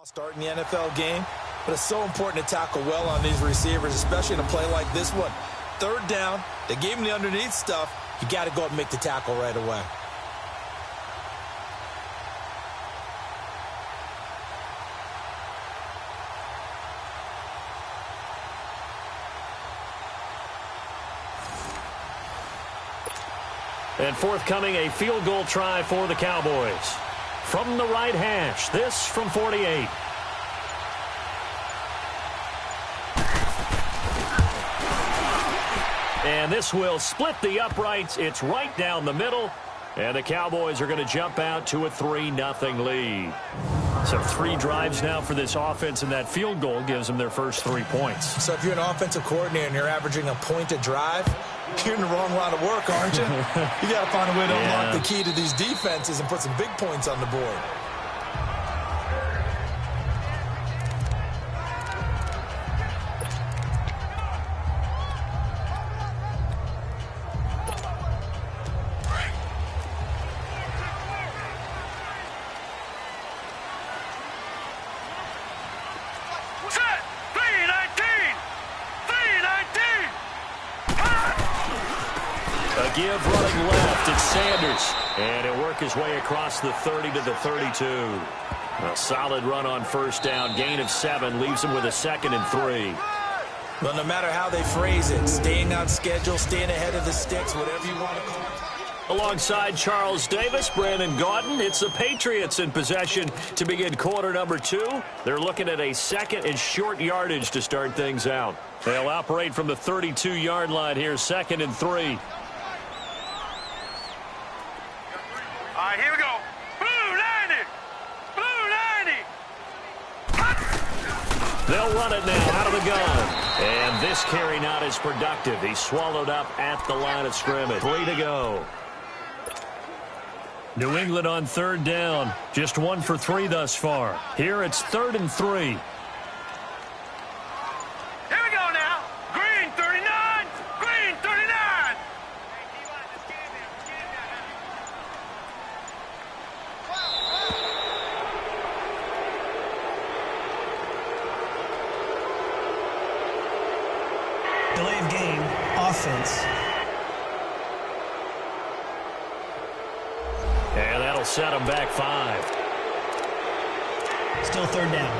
Starting the NFL game, but it's so important to tackle well on these receivers, especially in a play like this one. Third down, they gave him the underneath stuff. You got to go up and make the tackle right away. And forthcoming, a field goal try for the Cowboys. From the right hash, this from 48. And this will split the uprights. It's right down the middle. And the Cowboys are going to jump out to a 3-0 lead. So 3 drives now for this offense, and that field goal gives them their first 3 points. So if you're an offensive coordinator and you're averaging a point a drive, you're in the wrong line of work, aren't you? You got to find a way to unlock the key to these defenses and put some big points on the board. Give running left, it's Sanders. And he'll work his way across the 30 to the 32. A solid run on first down. Gain of 7 leaves him with a 2nd and 3. Well, no matter how they phrase it, staying on schedule, staying ahead of the sticks, whatever you want to call it. Alongside Charles Davis, Brandon Gaudin, it's the Patriots in possession to begin quarter number 2. They're looking at a 2nd and short yardage to start things out. They'll operate from the 32-yard line here, 2nd and 3. All right, here we go. Blue 90. They'll run it now out of the gun. And this carry not as productive. He's swallowed up at the line of scrimmage. 3 to go. New England on 3rd down. Just 1 for 3 thus far. Here it's 3rd and 3. Delay of game, offense. And that'll set them back 5. Still 3rd down.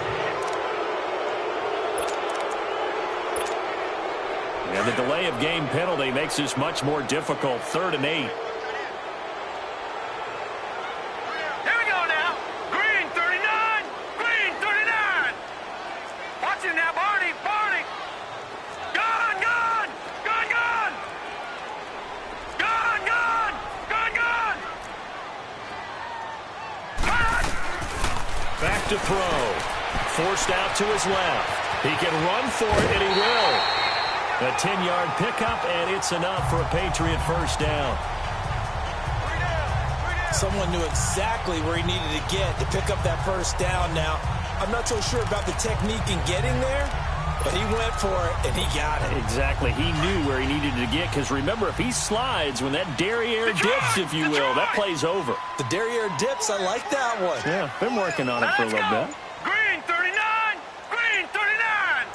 And the delay of game penalty makes this much more difficult. 3rd and 8. To throw. Forced out to his left. He can run for it, and he will. A 10-yard pickup, and it's enough for a Patriot first down. Someone knew exactly where he needed to get to pick up that first down. Now, I'm not so sure about the technique in getting there, but he went for it, and he got it. Exactly. He knew where he needed to get, because remember, if he slides, when that derriere dips, if you will, that play's over. The derriere dips, I like that one. Yeah, been working on it for a little bit. Green 39! Green 39!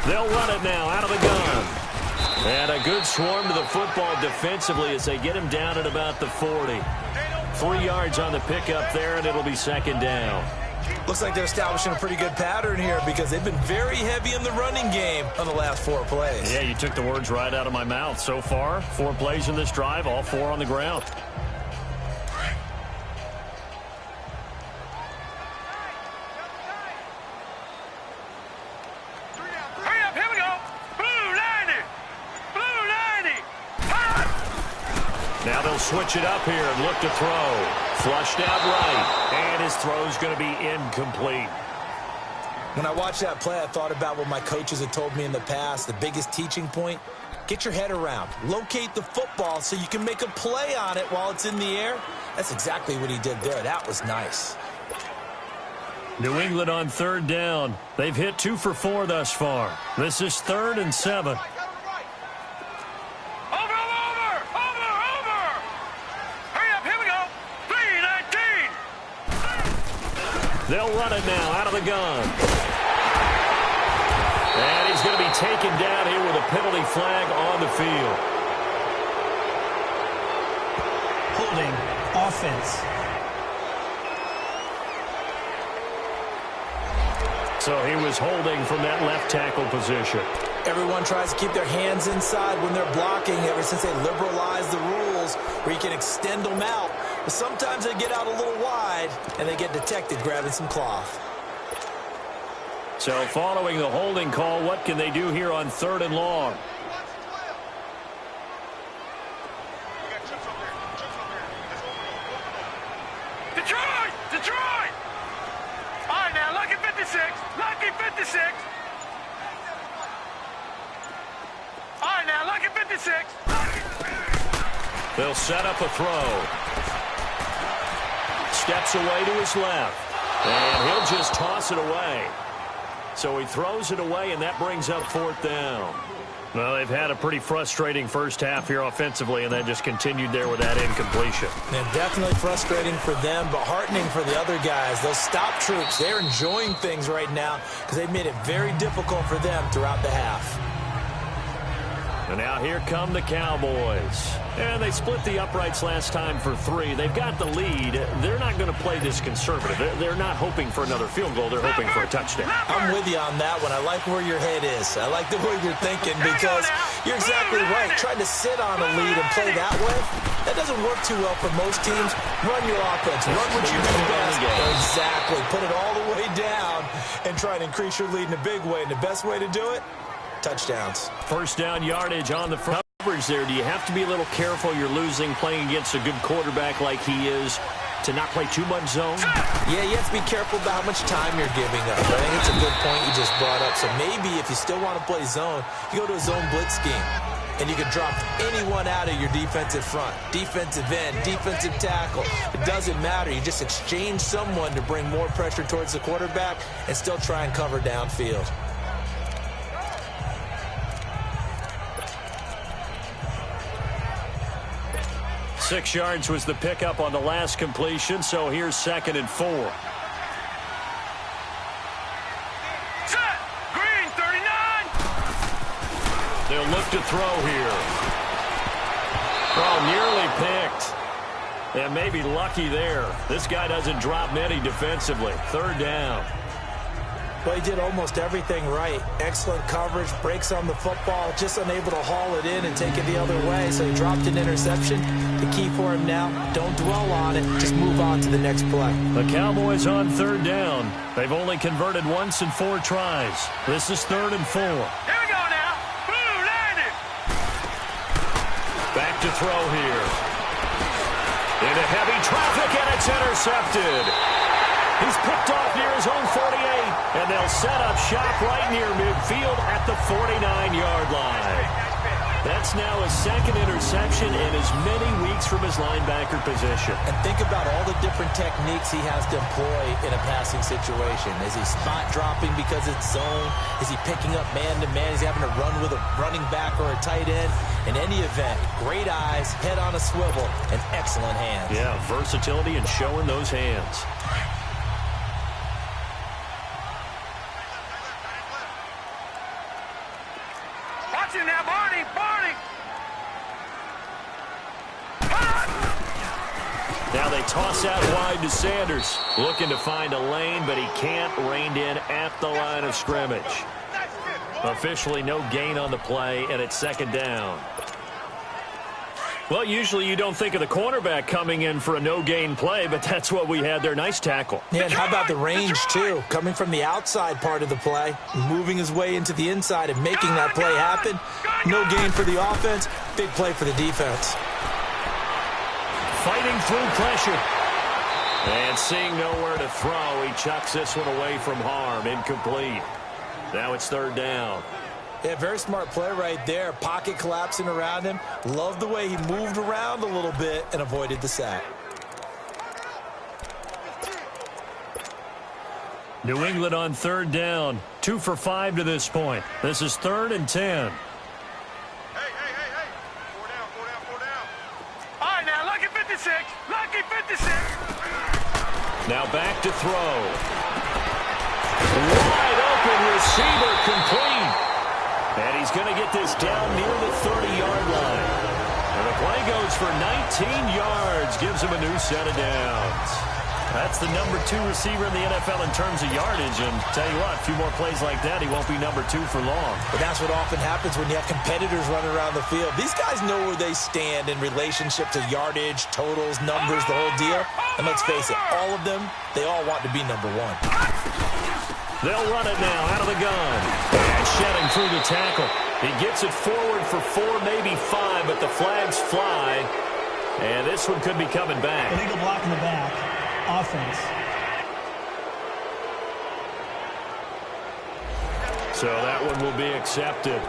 They'll run it now out of the gun. And a good swarm to the football defensively as they get him down at about the 40. 3 yards on the pickup there, and it'll be 2nd down. Looks like they're establishing a pretty good pattern here because they've been very heavy in the running game on the last 4 plays. Yeah, you took the words right out of my mouth. So far, 4 plays in this drive, all 4 on the ground. Hurry up, here we go. Blue 90. Blue 90. Now they'll switch it up here and look to throw. Flushed out right. And his throw's going to be incomplete. When I watched that play, I thought about what my coaches had told me in the past. The biggest teaching point, get your head around. Locate the football so you can make a play on it while it's in the air. That's exactly what he did there. That was nice. New England on 3rd down. They've hit 2 for 4 thus far. This is 3rd and 7. Over. Hurry up, here we go. 319. They'll run it now out of the gun. And he's going to be taken down here with a penalty flag on the field. Holding. Offense. So he was holding from that left tackle position. Everyone tries to keep their hands inside when they're blocking ever since they liberalized the rules where you can extend them out. But sometimes they get out a little wide and they get detected grabbing some cloth. So following the holding call, what can they do here on 3rd and long? Detroit! Detroit! All right, now, lucky 56. Lucky 56. All right, now, lucky 56. They'll set up a throw. Steps away to his left. And he'll just toss it away. So he throws it away, and that brings up 4th down. Well, they've had a pretty frustrating first half here offensively, and then just continued there with that incompletion. And definitely frustrating for them, but heartening for the other guys. Those stop troops, they're enjoying things right now because they've made it very difficult for them throughout the half. And now here come the Cowboys. And they split the uprights last time for 3. They've got the lead. They're not going to play this conservative. They're not hoping for another field goal. They're hoping for a touchdown. I'm with you on that one. I like where your head is. I like the way you're thinking because you're exactly right. Trying to sit on a lead and play that way, that doesn't work too well for most teams. Run your offense. Run what you do best. Exactly. Put it all the way down and try and increase your lead in a big way. And the best way to do it, touchdowns. First down yardage on the front. Coverage there. Do you have to be a little careful you're losing playing against a good quarterback like he is to not play too much zone? Yeah, you have to be careful about how much time you're giving up. I think it's a good point you just brought up. So maybe if you still want to play zone, you go to a zone blitz scheme. And you can drop anyone out of your defensive front. Defensive end, defensive tackle. It doesn't matter. You just exchange someone to bring more pressure towards the quarterback and still try and cover downfield. Six yards was the pickup on the last completion, so here's 2nd and 4. Set! Green, 39! They'll look to throw here. Oh, nearly picked. And maybe lucky there. This guy doesn't drop many defensively. 3rd down. Well, he did almost everything right. Excellent coverage, breaks on the football, just unable to haul it in and take it the other way, so he dropped an interception. The key for him now, don't dwell on it, just move on to the next play. The Cowboys on 3rd down. They've only converted once in 4 tries. This is 3rd and 4. Here we go now. Blue landed. Back to throw here. Into heavy traffic, and it's intercepted. He's picked off near his own 48, and they'll set up shop right near midfield at the 49-yard line. That's now his 2nd interception in as many weeks from his linebacker position. And think about all the different techniques he has to employ in a passing situation. Is he spot dropping because it's zone? Is he picking up man-to-man? Is he having to run with a running back or a tight end? In any event, great eyes, head on a swivel, and excellent hands. Yeah, versatility and showing those hands. Now, Barney, Barney. Now they toss out wide to Sanders. Looking to find a lane, but he can't. Reined in at the line of scrimmage. Officially no gain on the play, and it's 2nd down. Well, usually you don't think of the cornerback coming in for a no-gain play, but that's what we had there. Nice tackle. Yeah, and how about the range, too? Coming from the outside part of the play, moving his way into the inside and making that play happen. No gain for the offense, big play for the defense. Fighting through pressure. And seeing nowhere to throw, he chucks this one away from harm. Incomplete. Now it's 3rd down. Yeah, very smart play right there. Pocket collapsing around him. Love the way he moved around a little bit and avoided the sack. New England on 3rd down. 2 for 5 to this point. This is 3rd and 10. Hey. 4 down. All right, now, lucky 56. Lucky 56. Now back to throw. Wide open receiver complete. And he's going to get this down near the 30-yard line. And the play goes for 19 yards. Gives him a new set of downs. That's the number 2 receiver in the NFL in terms of yardage. And tell you what, a few more plays like that, he won't be number 2 for long. But that's what often happens when you have competitors running around the field. These guys know where they stand in relationship to yardage, totals, numbers, the whole deal. And let's face it, all of them, they all want to be number 1. They'll run it now out of the gun. And shedding through the tackle. He gets it forward for 4, maybe 5, but the flags fly. And this one could be coming back. Illegal block in the back. Offense. So that one will be accepted.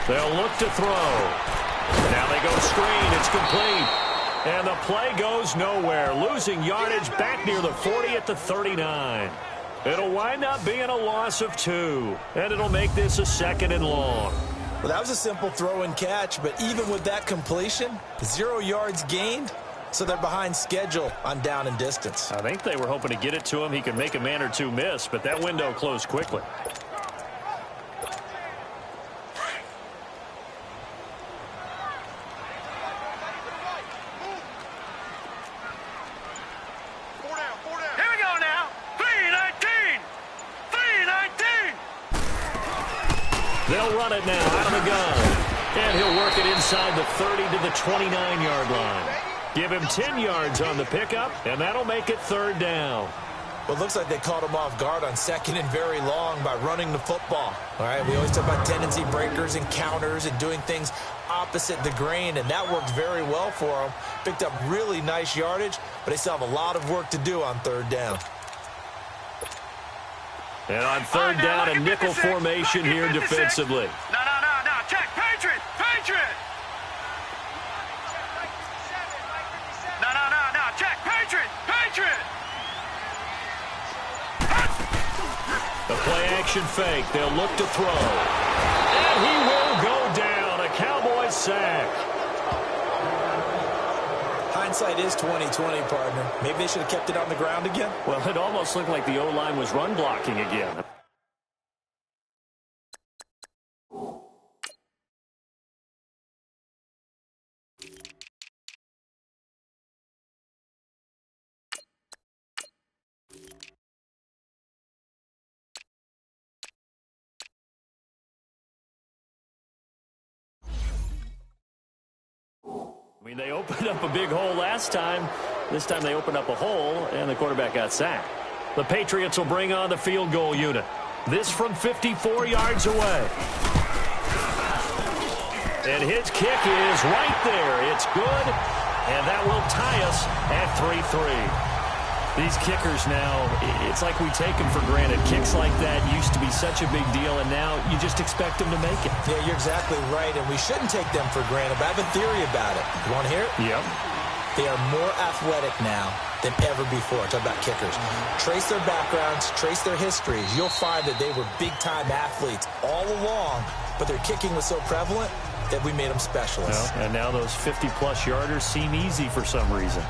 They'll look to throw. Now they go screen. It's complete. And the play goes nowhere. Losing yardage back near the 40 at the 39. It'll wind up being a loss of 2. And it'll make this a 2nd and long. Well, that was a simple throw and catch, but even with that completion, 0 yards gained, so they're behind schedule on down and distance. I think they were hoping to get it to him. He could make a man or 2 miss, but that window closed quickly. They'll run it now out of the gun. And he'll work it inside the 30 to the 29-yard line. Give him 10 yards on the pickup, and that'll make it 3rd down. Well, it looks like they caught him off guard on 2nd and very long by running the football. All right, we always talk about tendency breakers and counters and doing things opposite the grain, and that worked very well for them. Picked up really nice yardage, but they still have a lot of work to do on 3rd down. And on 3rd down, a nickel formation here defensively. No. Check. Patriot. No. Check. Patriot. The play action fake. They'll look to throw. And he will go down. A Cowboys sack. Hindsight is 20/20, partner. Maybe they should have kept it on the ground again. Well, it almost looked like the O-line was run blocking again. I mean, they opened up a big hole last time. This time they opened up a hole, and the quarterback got sacked. The Patriots will bring on the field goal unit. This from 54 yards away. And his kick is right there. It's good, and that will tie us at 3-3. These kickers now, it's like we take them for granted. Kicks like that used to be such a big deal, and now you just expect them to make it. Yeah, you're exactly right, and we shouldn't take them for granted, but I have a theory about it. You want to hear it? Yep. They are more athletic now than ever before. Talk about kickers. Trace their backgrounds, trace their histories. You'll find that they were big-time athletes all along, but their kicking was so prevalent that we made them specialists. Well, and now those 50-plus yarders seem easy for some reason.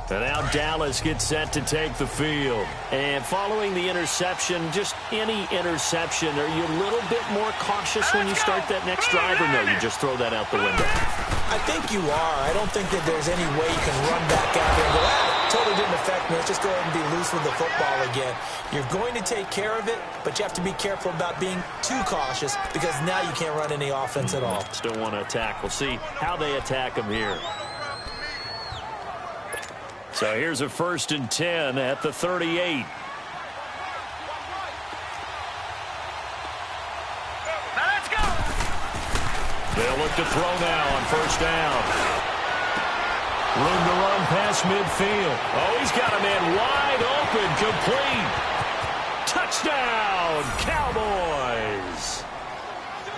And now Dallas gets set to take the field. And following the interception, just any interception, are you a little bit more cautious when you start that next drive, or no, you just throw that out the window? I think you are. I don't think that there's any way you can run back out there and go, totally didn't affect me. Let's just go ahead and be loose with the football again. You're going to take care of it, but you have to be careful about being too cautious because now you can't run any offense at all. Still want to attack. We'll see how they attack them here. So here's a 1st and 10 at the 38. Now let's go. They'll look to throw now on 1st down. Room to run past midfield. Oh, he's got a man wide open, complete. Touchdown, Cowboys.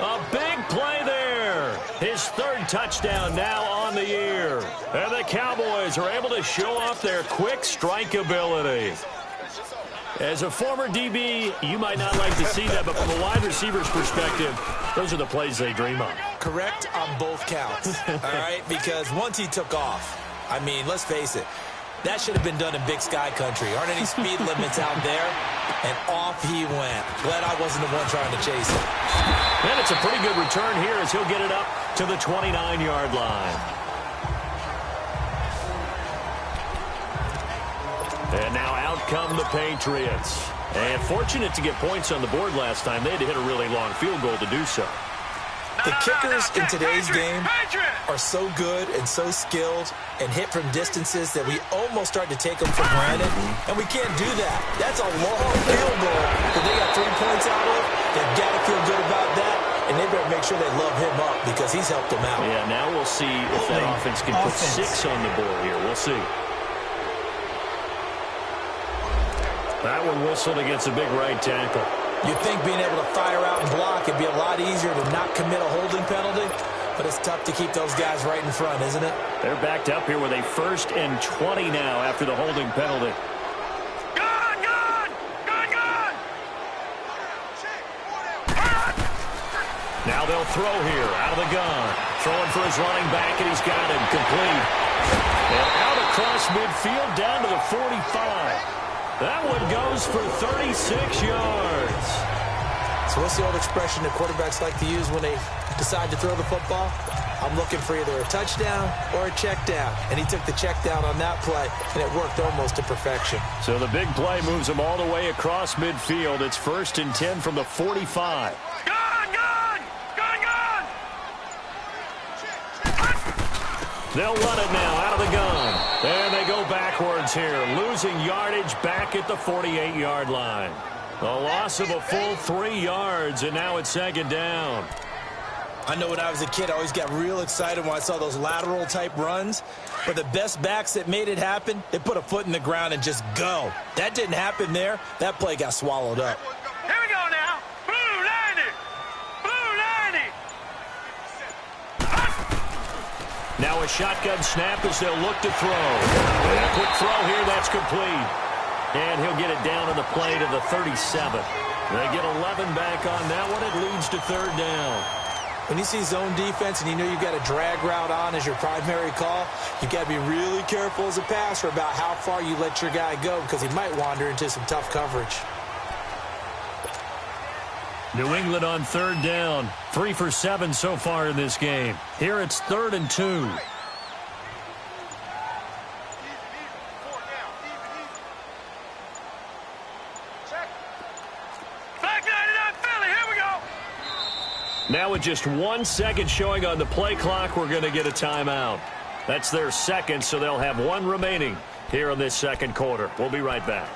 A big play there. His 3rd touchdown now on the year. And the Cowboys are able to show off their quick strike ability. As a former DB, you might not like to see that, but from a wide receiver's perspective, those are the plays they dream of. Correct on both counts, all right? Because once he took off, I mean, let's face it, that should have been done in Big Sky Country. Aren't any speed limits out there? And off he went. Glad I wasn't the one trying to chase him. And it's a pretty good return here as he'll get it up to the 29-yard line. And now out come the Patriots. And fortunate to get points on the board last time. They had to hit a really long field goal to do so. The kickers in today's game are so good and so skilled and hit from distances that we almost start to take them for granted, and we can't do that. That's a long field goal that they got 3 points out of. They've got to feel good about that, and they better make sure they love him up because he's helped them out. Yeah, now we'll see if that offense can put 6 on the board here. We'll see. That one whistled against a big right tackle. You'd think being able to fire out and block would be a lot easier to not commit a holding penalty, but it's tough to keep those guys right in front, isn't it? They're backed up here with a 1st and 20 now after the holding penalty. Gun! Now they'll throw here out of the gun. Throwing for his running back, and he's got him complete. And out across midfield down to the 45. That one goes for 36 yards. So what's the old expression that quarterbacks like to use when they decide to throw the football? I'm looking for either a touchdown or a check down. And he took the check down on that play, and it worked almost to perfection. So the big play moves him all the way across midfield. It's 1st and 10 from the 45. Gun! They'll run it now out of the gun. And they go backwards here, losing yardage back at the 48-yard line. A loss of a full 3 yards, and now it's 2nd down. I know when I was a kid, I always got real excited when I saw those lateral-type runs. But the best backs that made it happen, they put a foot in the ground and just go. That didn't happen there. That play got swallowed up. Here we go now. Blue 90. Now a shotgun snap as they'll look to throw. And a quick throw here, that's complete. And he'll get it down on the play to the 37. They get 11 back on that one. It leads to 3rd down. When you see zone defense and you know you've got a drag route on as your primary call, you've got to be really careful as a passer about how far you let your guy go because he might wander into some tough coverage. New England on 3rd down. 3 for 7 so far in this game. Here it's 3rd and 2. Now with just 1 second showing on the play clock, we're going to get a timeout. That's their 2nd, so they'll have 1 remaining here in this 2nd quarter. We'll be right back.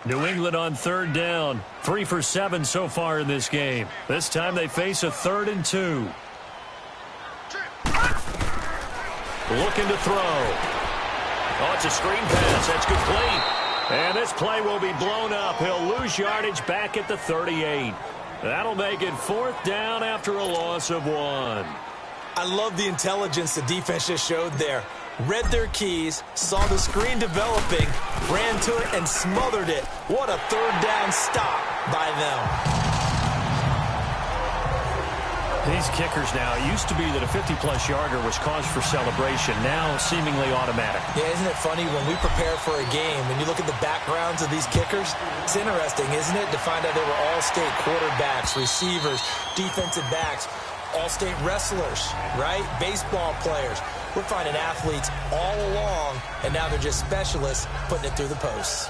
New England on 3rd down. 3 for 7 so far in this game. This time they face a 3rd and 2. Looking to throw. Oh, it's a screen pass. That's complete. And this play will be blown up. He'll lose yardage back at the 38. That'll make it 4th down after a loss of 1. I love the intelligence the defense just showed there. Read their keys, saw the screen developing, ran to it, and smothered it. What a 3rd down stop by them. These kickers now, it used to be that a 50-plus yarder was cause for celebration. Now seemingly automatic. Yeah, isn't it funny when we prepare for a game, when you look at the backgrounds of these kickers, it's interesting, isn't it, to find out they were all-state quarterbacks, receivers, defensive backs, all-state wrestlers, right? Baseball players. We're finding athletes all along, and now they're just specialists putting it through the posts.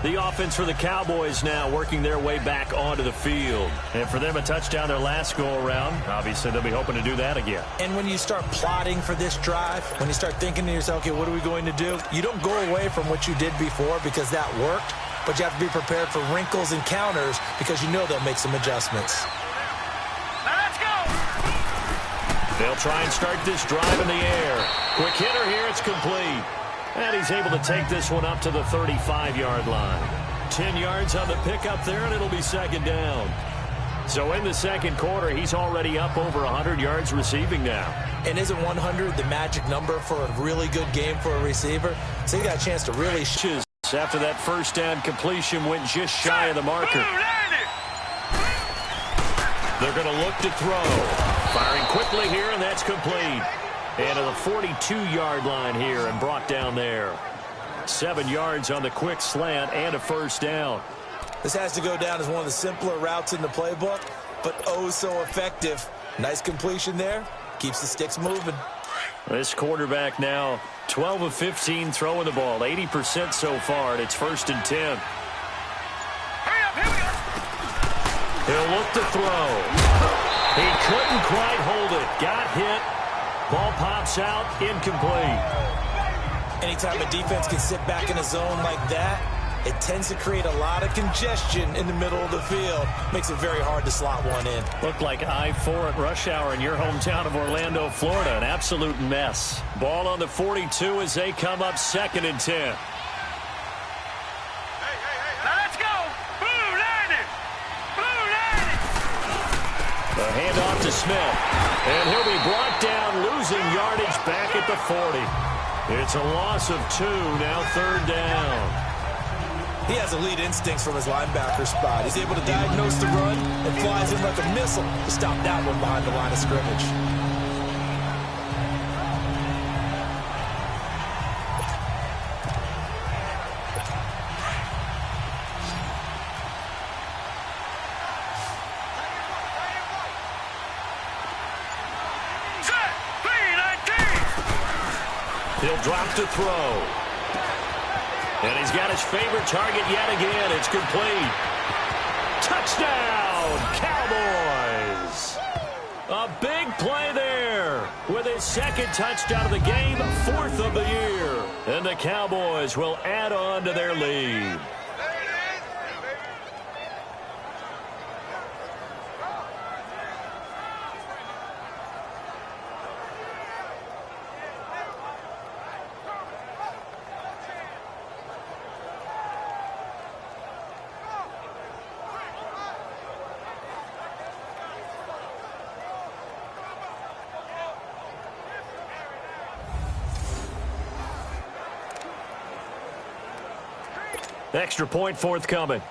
The offense for the Cowboys now working their way back onto the field. And for them, a touchdown their last go-around. Obviously, they'll be hoping to do that again. And when you start plotting for this drive, when you start thinking to yourself, okay, what are we going to do? You don't go away from what you did before because that worked, but you have to be prepared for wrinkles and counters because you know they'll make some adjustments. Now let's go! They'll try and start this drive in the air. Quick hitter here, it's complete. And he's able to take this one up to the 35-yard line. 10 yards on the pickup there, and it'll be second down. So in the second quarter, he's already up over 100 yards receiving now. And isn't 100 the magic number for a really good game for a receiver? So he got a chance to really... After that first down completion went just shy of the marker. They're going to look to throw. Firing quickly here, and that's complete. And to the 42-yard line here and brought down there. 7 yards on the quick slant and a first down. This has to go down as one of the simpler routes in the playbook, but oh so effective. Nice completion there. Keeps the sticks moving. This quarterback now 12 of 15 throwing the ball. 80% so far, and it's 1st and 10. Hurry up, here we go! He'll look to throw. He couldn't quite hold it. Got hit. Ball pops out, incomplete. Anytime a defense can sit back in a zone like that, it tends to create a lot of congestion in the middle of the field. Makes it very hard to slot one in. Looked like I-4 at rush hour in your hometown of Orlando, Florida. An absolute mess. Ball on the 42 as they come up 2nd and 10. Now let's go! Blue landed! Blue landed! The handoff to Smith. And he'll be brought down, losing yardage back at the 40. It's a loss of 2, now 3rd down. He has elite instincts from his linebacker spot. He's able to diagnose the run and flies in like a missile to stop that one behind the line of scrimmage. He'll drop to throw. And he's got his favorite target yet again. It's complete. Touchdown, Cowboys. A big play there with his 2nd touchdown of the game, 4th of the year. And the Cowboys will add on to their lead. Extra point forthcoming.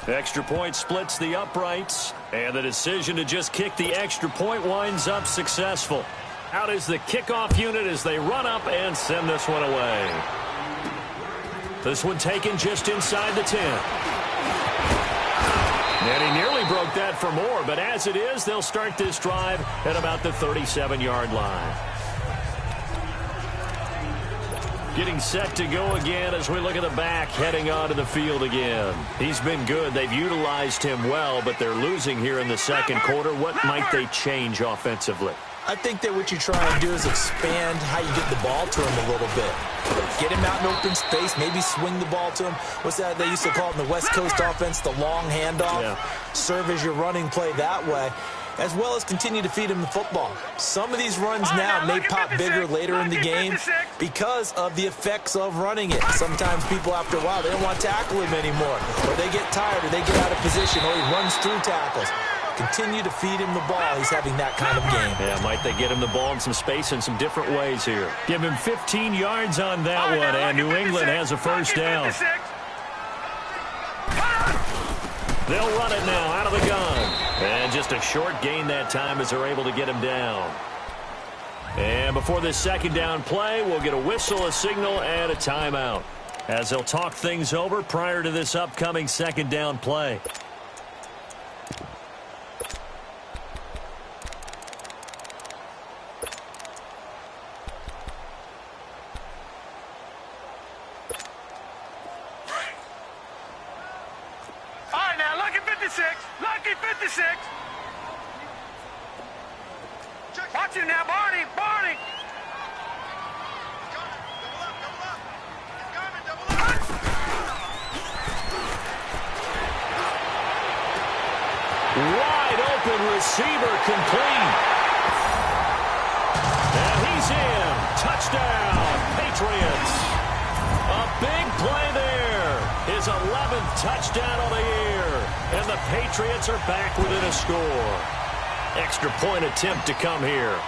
Extra point splits the uprights, and the decision to just kick the extra point winds up successful. Out is the kickoff unit as they run up and send this one away. This one taken just inside the 10. And he nearly broke that for more, but as it is, they'll start this drive at about the 37-yard line. Getting set to go again as we look at the back heading onto the field again. He's been good. They've utilized him well, but they're losing here in the second quarter. What might they change offensively? I think that what you try and do is expand how you get the ball to him a little bit. Get him out in open space, maybe swing the ball to him. What's that they used to call it in the West Coast offense, the long handoff? Yeah. Serve as your running play that way, as well as continue to feed him the football. Some of these runs now may pop bigger later in the game because of the effects of running it. Sometimes people, after a while, they don't want to tackle him anymore, or they get tired, or they get out of position, or he runs through tackles. Continue to feed him the ball. He's having that kind of game. Yeah, might they get him the ball in some space in some different ways here. Give him 15 yards on that one, and New England has a first down. They'll run it now out of the gun. And just a short gain that time as they're able to get him down. And before this second down play, we'll get a whistle, a signal, and a timeout as they'll talk things over prior to this upcoming second down play. Watch it now, Barney. Barney. Wide open receiver complete. And he's in. Touchdown, Patriots. A big play there. His 11th touchdown of the year. And the Patriots are back within a score. Extra point attempt to come here.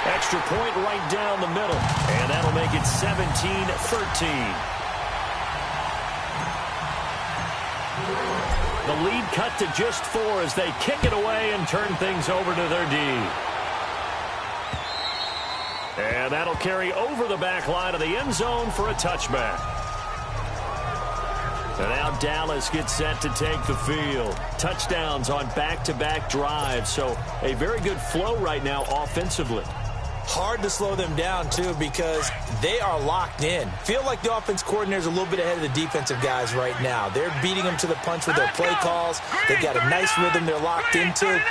Extra point right down the middle. And that'll make it 17-13. The lead cut to just 4 as they kick it away and turn things over to their D. And that'll carry over the back line of the end zone for a touchback. And now Dallas gets set to take the field. Touchdowns on back-to-back drives, so a very good flow right now offensively. Hard to slow them down, too, because they are locked in. Feel like the offense coordinator is a little bit ahead of the defensive guys right now. They're beating them to the punch with their play calls. They've got a nice rhythm they're locked into.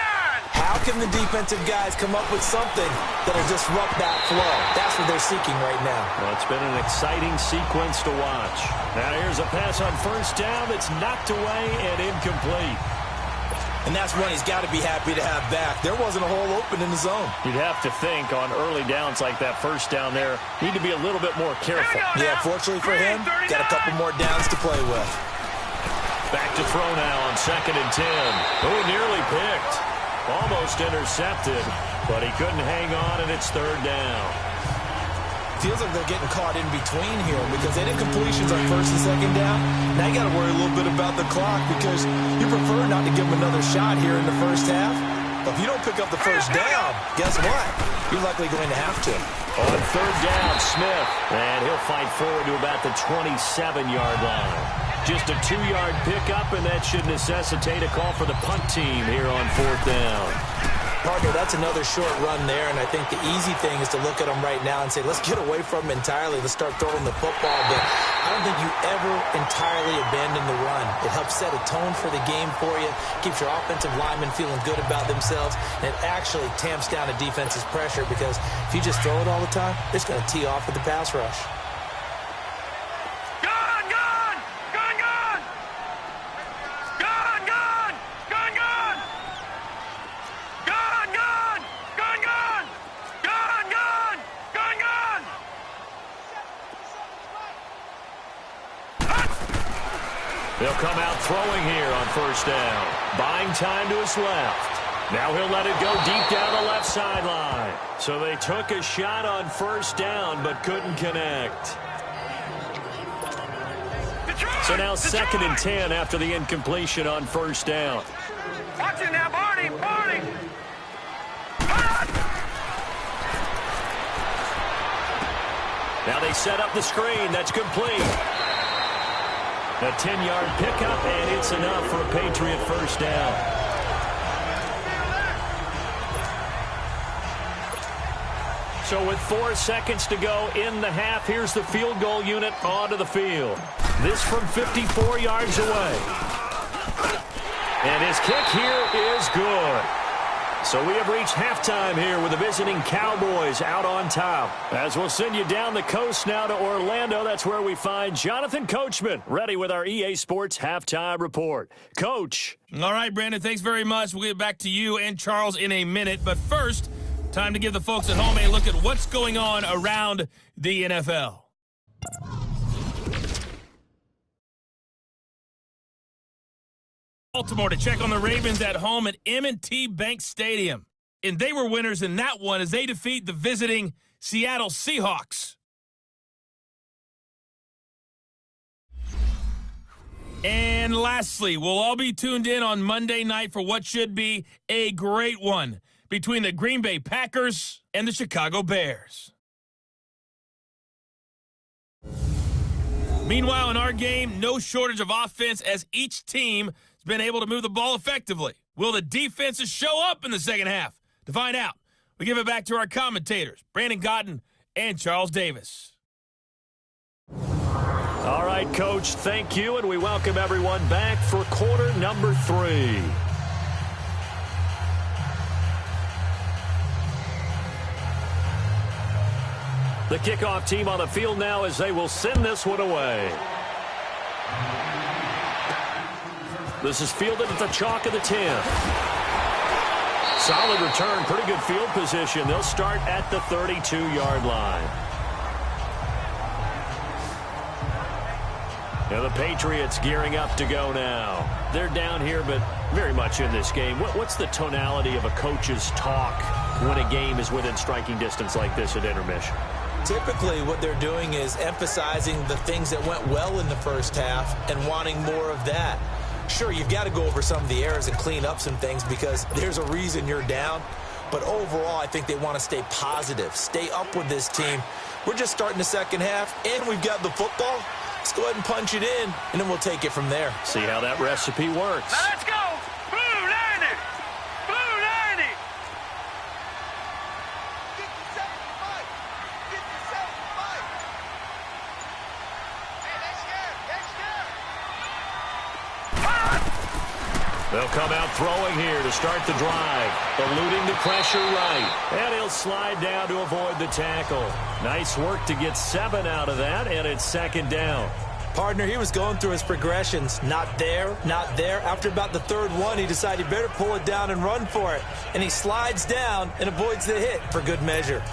How can the defensive guys come up with something that'll disrupt that flow? That's what they're seeking right now. Well, it's been an exciting sequence to watch. Now here's a pass on first down that's knocked away and incomplete. And that's one he's got to be happy to have back. There wasn't a hole open in the zone. You'd have to think on early downs like that first down there, need to be a little bit more careful. Yeah, fortunately for him, got a couple more downs to play with. Back to throw now on 2nd and 10. Oh, nearly picked. Almost intercepted, but he couldn't hang on, and it's 3rd down. Feels like they're getting caught in between here because they did completions on 1st and 2nd down. Now you got to worry a little bit about the clock because you prefer not to give them another shot here in the first half. But if you don't pick up the first down, guess what? You're likely going to have to. On 3rd down, Smith. And he'll fight forward to about the 27-yard line. Just a 2-yard pickup, and that should necessitate a call for the punt team here on 4th down. Partner, that's another short run there, and I think the easy thing is to look at them right now and say, let's get away from them entirely. Let's start throwing the football. But I don't think you ever entirely abandon the run. It helps set a tone for the game for you, keeps your offensive linemen feeling good about themselves, and it actually tamps down a defense's pressure because if you just throw it all the time, it's going to tee off with the pass rush. They'll come out throwing here on 1st down. Buying time to his left. Now he'll let it go deep down the left sideline. So they took a shot on 1st down but couldn't connect. So now 2nd and 10 after the incompletion on 1st down. Watch it now, Barney. Barney. Now they set up the screen. That's complete. A 10-yard pickup, and it's enough for a Patriot 1st down. So with 4 seconds to go in the half, here's the field goal unit onto the field. This from 54 yards away. And his kick here is good. So we have reached halftime here with the visiting Cowboys out on top. As we'll send you down the coast now to Orlando, that's where we find Jonathan Coachman, ready with our EA Sports Halftime Report. Coach. All right, Brandon, thanks very much. We'll get back to you and Charles in a minute. But first, time to give the folks at home a look at what's going on around the NFL. Baltimore to check on the Ravens at home at M&T Bank Stadium. And they were winners in that one as they defeat the visiting Seattle Seahawks. And lastly, we'll all be tuned in on Monday night for what should be a great one between the Green Bay Packers and the Chicago Bears. Meanwhile, in our game, no shortage of offense as each team has been able to move the ball effectively. Will the defenses show up in the second half? To find out, we give it back to our commentators, Brandon Godden and Charles Davis. All right, Coach, thank you, and we welcome everyone back for quarter number 3. The kickoff team on the field now as they will send this one away. This is fielded at the chalk of the 10. Solid return, pretty good field position. They'll start at the 32-yard line. And the Patriots gearing up to go now. They're down here, but very much in this game. What's the tonality of a coach's talk when a game is within striking distance like this at intermission? Typically, what they're doing is emphasizing the things that went well in the first half and wanting more of that. Sure, you've got to go over some of the errors and clean up some things because there's a reason you're down. But overall, I think they want to stay positive, stay up with this team. We're just starting the second half, and we've got the football. Let's go ahead and punch it in, and then we'll take it from there. See how that recipe works. Now let's go. Blue 90. Blue 90. Get the 75. Get the 75. Hey, next year. Next year. They'll come out throwing here to start the drive. Eluding the pressure right. And he'll slide down to avoid the tackle. Nice work to get 7 out of that, and it's second down. Partner, he was going through his progressions. Not there, not there. After about the third one, he decided he better pull it down and run for it. And he slides down and avoids the hit for good measure.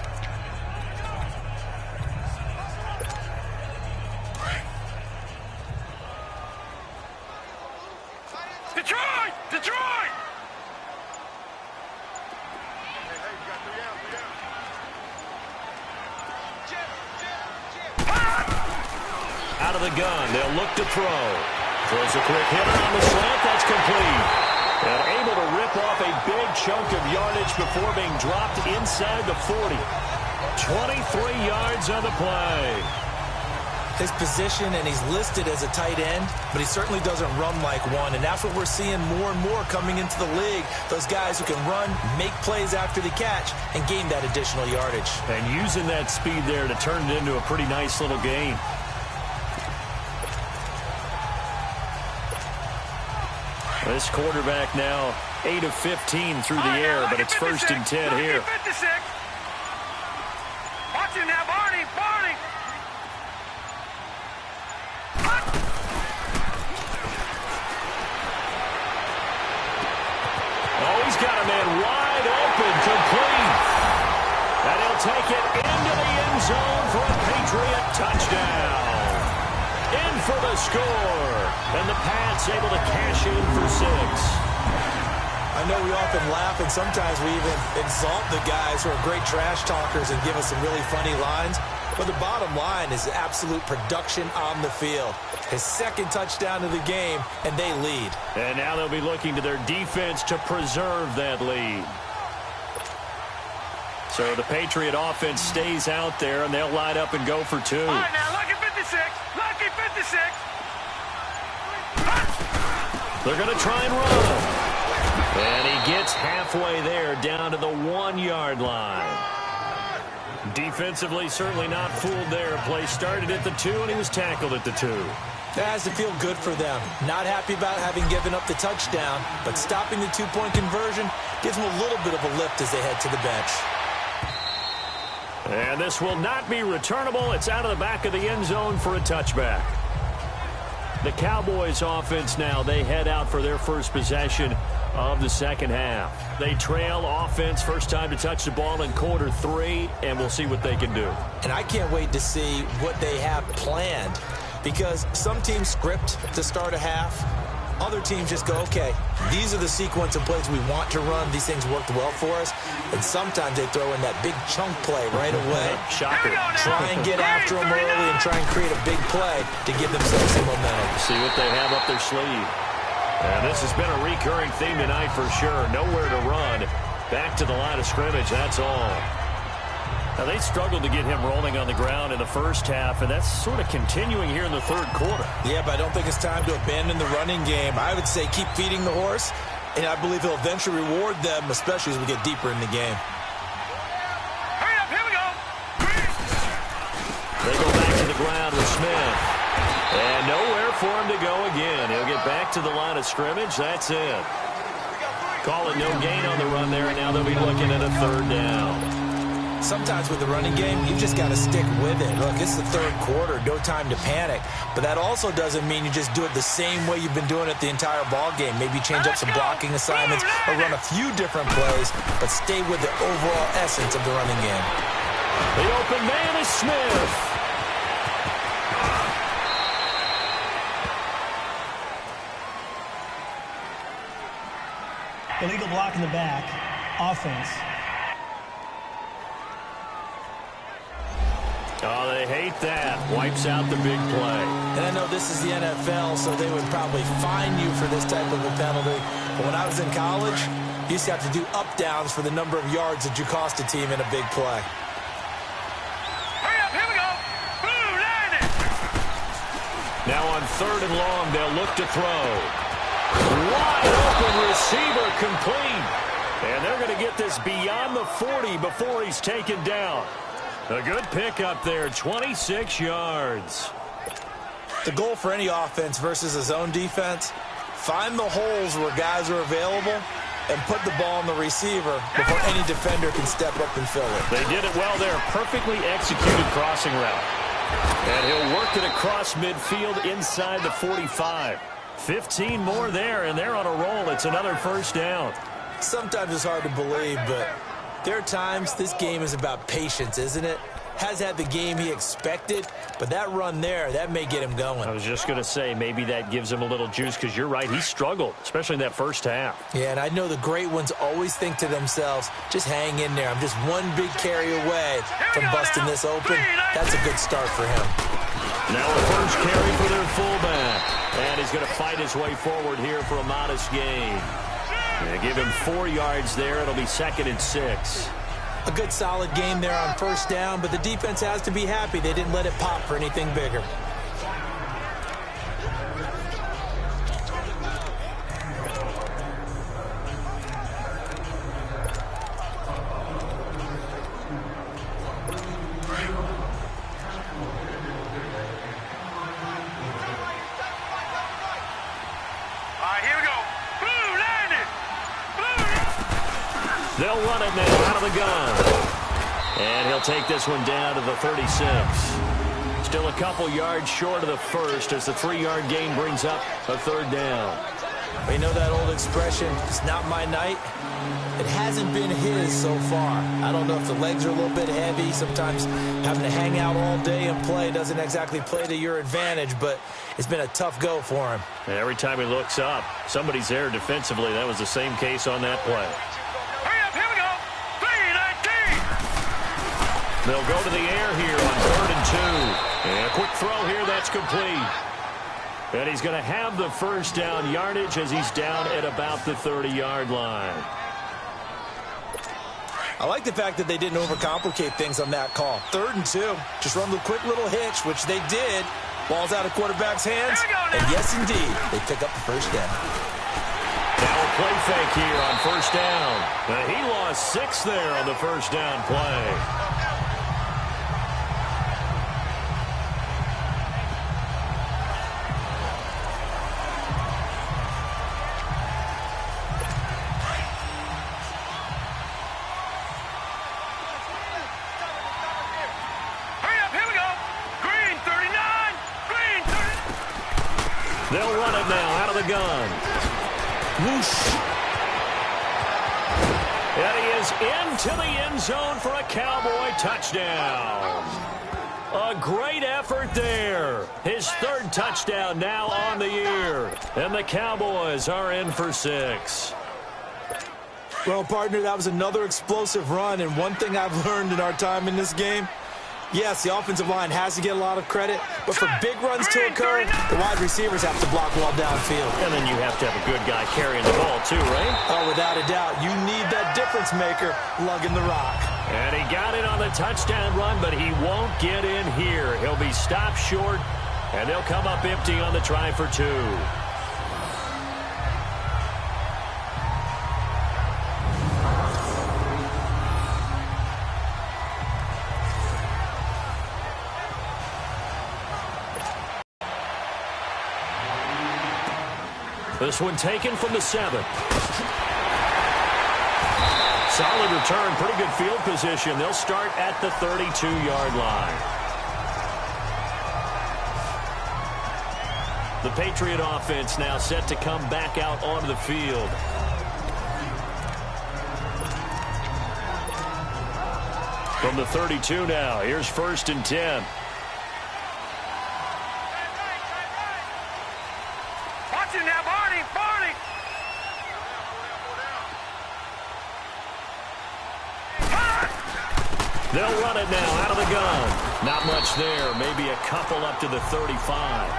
Detroit! Detroit! Out of the gun, they'll look to throw. Throws a quick hitter on the slant, that's complete. And able to rip off a big chunk of yardage before being dropped inside the 40. 23 yards on the play. His position, and he's listed as a tight end, but he certainly doesn't run like one. And that's what we're seeing more and more coming into the league. Those guys who can run, make plays after the catch, and gain that additional yardage. And using that speed there to turn it into a pretty nice little gain. This quarterback now 8 of 15 through the air, but it's 1st and 10 here. 56. Watch him now, Barney. Barney. Oh, he's got a man wide open, complete. And he'll take it into the end zone for a Patriot touchdown. In for the score. And the Pats able to cash in for 6. I know we often laugh, and sometimes we even exalt the guys who are great trash talkers and give us some really funny lines. But the bottom line is absolute production on the field. His 2nd touchdown of the game, and they lead. And now they'll be looking to their defense to preserve that lead. So the Patriot offense stays out there, and they'll line up and go for 2. All right, now, lucky 56. Lucky 56. They're going to try and run. And he gets halfway there, down to the 1-yard line. Defensively, certainly not fooled there. Play started at the 2, and he was tackled at the 2. That has to feel good for them. Not happy about having given up the touchdown, but stopping the 2-point conversion gives them a little bit of a lift as they head to the bench. And this will not be returnable. It's out of the back of the end zone for a touchback. The Cowboys offense now, they head out for their first possession of the second half. They trail offense, first time to touch the ball in quarter 3, and we'll see what they can do. And I can't wait to see what they have planned, because some teams script to start a half. Other teams just go, okay, these are the sequence of plays we want to run. These things worked well for us. And sometimes they throw in that big chunk play right away. Shocker. Try and get after them early and try and create a big play to give themselves some momentum. See what they have up their sleeve. And this has been a recurring theme tonight for sure. Nowhere to run. Back to the line of scrimmage, that's all. Now, they struggled to get him rolling on the ground in the first half, and that's sort of continuing here in the third quarter. Yeah, but I don't think it's time to abandon the running game. I would say keep feeding the horse, and I believe he'll eventually reward them, especially as we get deeper in the game. Hurry up, here we go. They go back to the ground with Smith. And nowhere for him to go again. He'll get back to the line of scrimmage. That's it. Call it no gain on the run there, and now they'll be looking at a 3rd down. Sometimes with the running game, you've just got to stick with it. Look, it's the third quarter, no time to panic. But that also doesn't mean you just do it the same way you've been doing it the entire ball game. Maybe change up some blocking assignments or run a few different plays, but stay with the overall essence of the running game. The open man is Smith. Illegal block in the back. Offense. Oh, they hate that. Wipes out the big play. And I know this is the NFL, so they would probably fine you for this type of a penalty. But when I was in college, you used to have to do up-downs for the number of yards that you cost a team in a big play. Hurry up, here we go. Boom, land it. Now on 3rd and long, they'll look to throw. Wide open receiver complete. And they're going to get this beyond the 40 before he's taken down. A good pickup there, 26 yards. The goal for any offense versus a zone defense, find the holes where guys are available and put the ball on the receiver before any defender can step up and fill it. They did it well there. Perfectly executed crossing route. And he'll work it across midfield inside the 45. 15 more there, and they're on a roll. It's another first down. Sometimes it's hard to believe, but there are times this game is about patience, isn't it? Has had the game he expected, but that run there, that may get him going. I was just going to say, maybe that gives him a little juice, because you're right, he struggled, especially in that first half. Yeah, and I know the great ones always think to themselves, just hang in there. I'm just one big carry away from busting this open. That's a good start for him. Now a first carry for their fullback. And he's going to fight his way forward here for a modest gain. They give him 4 yards there. It'll be 2nd and 6. A good solid game there on first down, but the defense has to be happy they didn't let it pop for anything bigger. They'll run it now out of the gun. And he'll take this one down to the 36. Still a couple yards short of the first as the 3-yard gain brings up a 3rd down. You know that old expression, it's not my night? It hasn't been his so far. I don't know if the legs are a little bit heavy. Sometimes having to hang out all day and play doesn't exactly play to your advantage, but it's been a tough go for him. And every time he looks up, somebody's there defensively. That was the same case on that play. Hurry up, here we go. 3-19. They'll go to the air here on 3rd and 2. And a quick throw here, that's complete. And he's going to have the first down yardage as he's down at about the 30-yard line. I like the fact that they didn't overcomplicate things on that call. 3rd and 2. Just run the quick little hitch, which they did. Ball's out of quarterback's hands. And yes, indeed, they pick up the first down. Now a play fake here on first down. He lost 6 there on the first down play. They'll run it now out of the gun. Whoosh. And he is into the end zone for a Cowboy touchdown. A great effort there. His 3rd touchdown now on the year. And the Cowboys are in for 6. Well, partner, that was another explosive run. And one thing I've learned in our time in this game, yes, the offensive line has to get a lot of credit, but for big runs to occur, the wide receivers have to block well downfield. And then you have to have a good guy carrying the ball too, right? Oh, without a doubt. You need that difference maker lugging the rock. And he got it on the touchdown run, but he won't get in here. He'll be stopped short, and they'll come up empty on the try for 2. This one taken from the 7. Solid return, pretty good field position. They'll start at the 32-yard line. The Patriot offense now set to come back out onto the field. From the 32 now, here's 1st and 10. Watch it now, Barney, Barney. They'll run it now out of the gun. Not much there, maybe a couple up to the 35.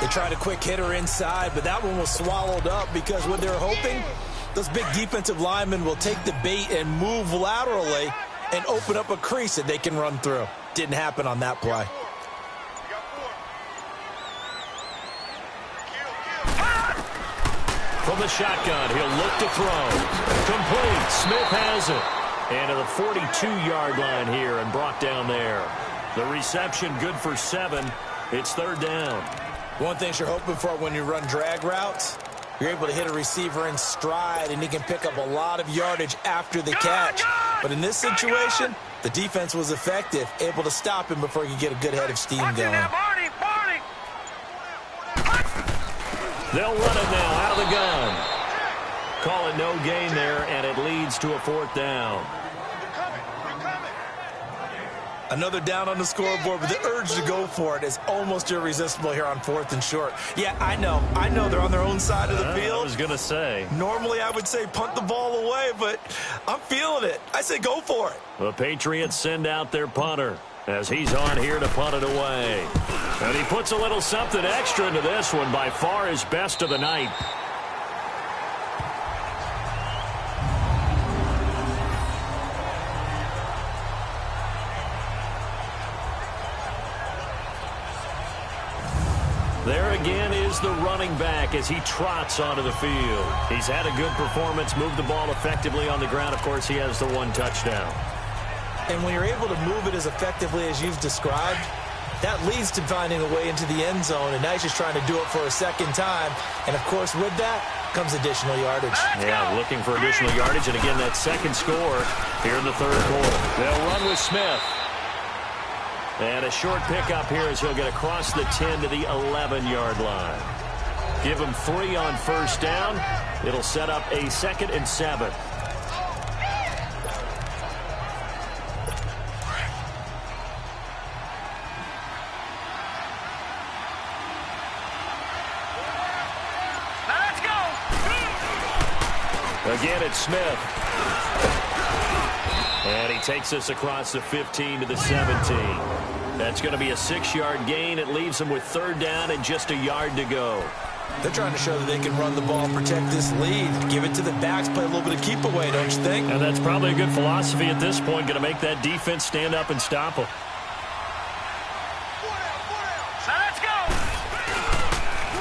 They tried a quick hitter inside, but that one was swallowed up because what they're hoping, those big defensive linemen will take the bait and move laterally and open up a crease that they can run through. Didn't happen on that play. From the shotgun, he'll look to throw. Complete. Smith has it. And to the 42-yard line here and brought down there. The reception good for 7. It's 3rd down. One thing you're hoping for when you run drag routes, you're able to hit a receiver in stride, and he can pick up a lot of yardage after the catch. But in this situation, the defense was effective, able to stop him before he could get a good head of steam going. Barney, Barney. They'll run it now out of the gun. Call it no gain there, and it leads to a 4th down. Another down on the scoreboard, but the urge to go for it is almost irresistible here on 4th and short. Yeah, I know they're on their own side of the field. I was going to say. Normally I would say punt the ball away, but I'm feeling it. I say go for it. The Patriots send out their punter as he's on here to punt it away. And he puts a little something extra into this one, by far his best of the night. There again is the running back as he trots onto the field. He's had a good performance, moved the ball effectively on the ground. Of course, he has the 1 touchdown. And when you're able to move it as effectively as you've described, that leads to finding a way into the end zone, and now he's just trying to do it for a second time. And, of course, with that comes additional yardage. Yeah, looking for additional yardage, and again, that second score here in the 3rd quarter. They'll run with Smith. And a short pickup here as he'll get across the 10 to the 11-yard line. Give him 3 on 1st down. It'll set up a 2nd and 7. Let's go. Again, it's Smith. And he takes us across the 15 to the 17. That's going to be a 6-yard gain. It leaves them with 3rd down and just a yard to go. They're trying to show that they can run the ball, protect this lead, give it to the backs, play a little bit of keep away, don't you think? And that's probably a good philosophy at this point, going to make that defense stand up and stop them. Let's go.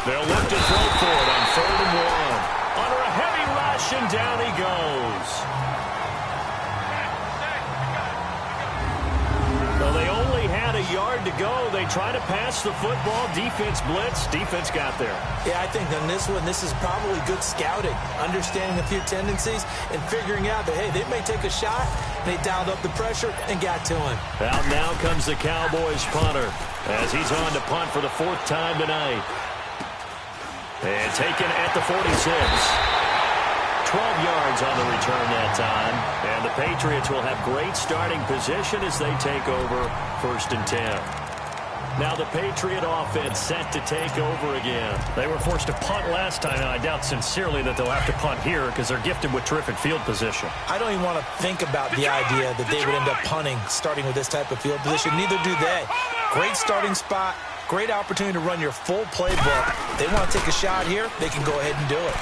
They'll look to throw for it on 3rd and 1. Under a heavy rush, and down he goes. Well, they only had a yard to go. They try to pass the football. Defense blitz. Defense got there. Yeah, I think on this one, this is probably good scouting, understanding a few tendencies and figuring out that, hey, they may take a shot. They dialed up the pressure and got to him. Out now comes the Cowboys punter as he's on to punt for the 4th time tonight. And taken at the 46. 12 yards on the return that time. And the Patriots will have great starting position as they take over 1st and 10. Now the Patriot offense set to take over again. They were forced to punt last time, and I doubt sincerely that they'll have to punt here because they're gifted with terrific field position. I don't even want to think about the idea that they would end up punting starting with this type of field position. Neither do they. Great starting spot. Great opportunity to run your full playbook. They want to take a shot here, they can go ahead and do it.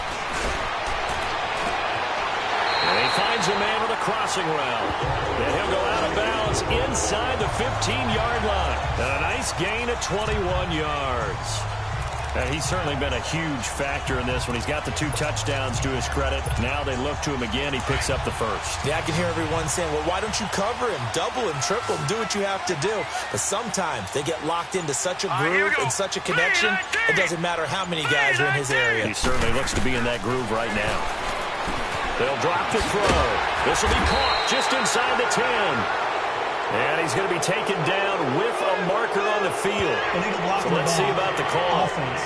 And he finds a man with a crossing route. And he'll go out of bounds inside the 15-yard line. And a nice gain of 21 yards. And he's certainly been a huge factor in this one. He's got the 2 touchdowns to his credit. Now they look to him again. He picks up the 1st. Yeah, I can hear everyone saying, well, why don't you cover him, double him, triple him, do what you have to do. But sometimes they get locked into such a groove and such a connection, it doesn't matter how many guys are in his area. He certainly looks to be in that groove right now. They'll drop the throw. This will be caught just inside the 10. And he's going to be taken down with a marker on the field. So let's see about the call. Offense.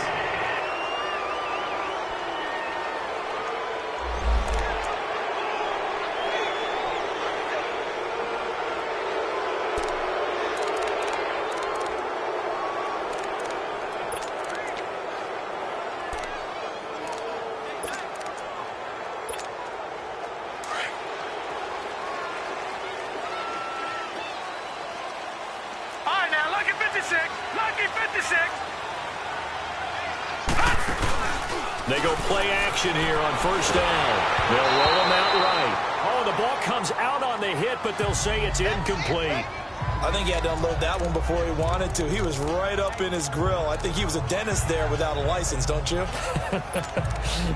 They go play action here on first down. They'll roll him out right. Oh, the ball comes out on the hit, but they'll say it's incomplete. I think he had to unload that one before he wanted to. He was right up in his grill. I think he was a dentist there without a license, don't you?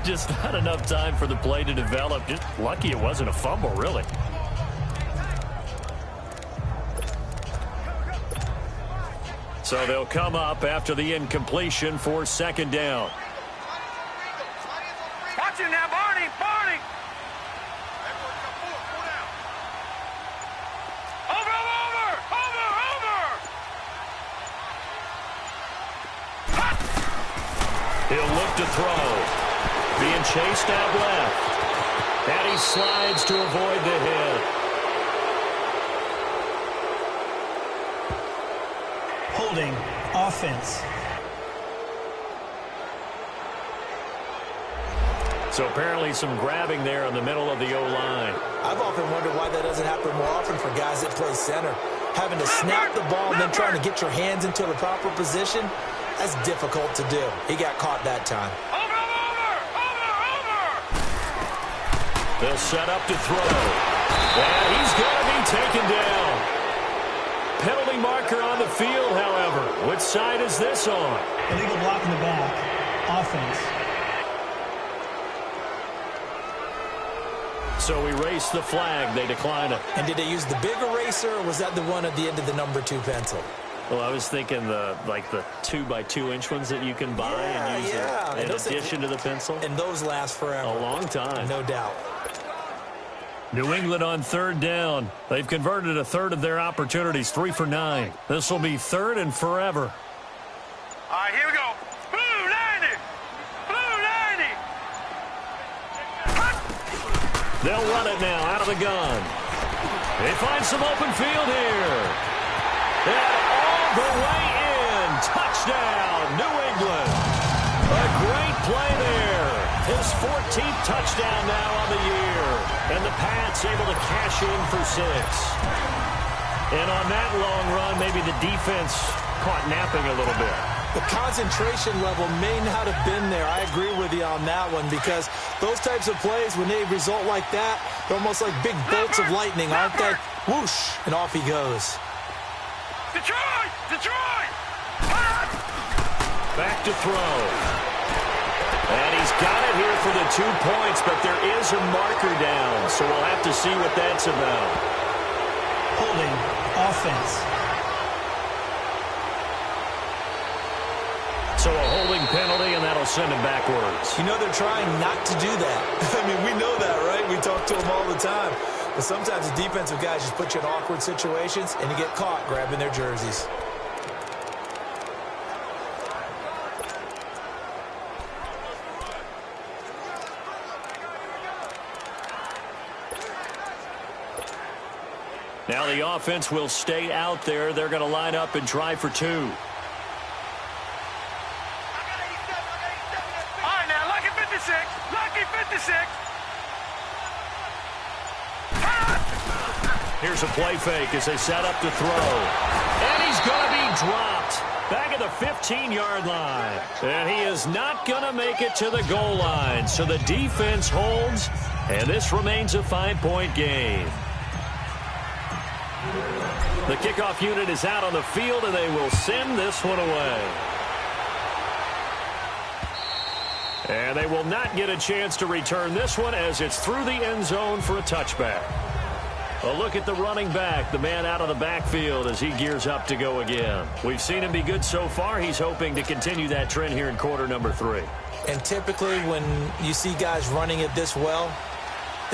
Just not enough time for the play to develop. Just lucky it wasn't a fumble, really. So they'll come up after the incompletion for second down. Watch him now, Barney! Barney! Over! He'll look to throw. Being chased out left. And he slides to avoid the hit. Holding. Offense. So apparently some grabbing there in the middle of the O-line. I've often wondered why that doesn't happen more often for guys that play center. Having to snap the ball and then trying to get your hands into the proper position, that's difficult to do. He got caught that time. Over! They'll set up to throw. And he's going to be taken down. Penalty marker on the field, however. Which side is this on? Illegal block in the back. Offense. So erase the flag. They decline it. And did they use the big eraser, or was that the one at the end of the number 2 pencil? Well, I was thinking the 2x2-inch ones that you can buy and use in addition to the pencil. And those last forever. A long time. No doubt. New England on third down. They've converted a third of their opportunities, 3 for 9. This will be third and forever. All right, here we go. Blue 90! Blue 90! They'll run it now out of the gun. They find some open field here. And all the way in. Touchdown, New England. A great play there. His 14th touchdown now on the year. And the Pats able to cash in for 6. And on that long run, maybe the defense caught napping a little bit. The concentration level may not have been there. I agree with you on that one, because those types of plays, when they result like that, they're almost like big bolts of lightning, aren't they? Whoosh, and off he goes. Detroit! Detroit! Back to throw. And he's got it here for the 2 points, but there is a marker down, so we'll have to see what that's about. Holding. Offense. So a holding penalty, and that'll send him backwards. You know they're trying not to do that. I mean, we know that, right? We talk to them all the time. But sometimes the defensive guys just put you in awkward situations, and you get caught grabbing their jerseys. Now the offense will stay out there. They're going to line up and try for 2. All right, now, lucky 56. Lucky 56. Here's a play fake as they set up to throw. And he's going to be dropped back at the 15-yard line. And he is not going to make it to the goal line. So the defense holds, and this remains a 5-point game. The kickoff unit is out on the field, and they will send this one away. And they will not get a chance to return this one as it's through the end zone for a touchback. A look at the running back, the man out of the backfield as he gears up to go again. We've seen him be good so far. He's hoping to continue that trend here in quarter number 3. And typically when you see guys running it this well,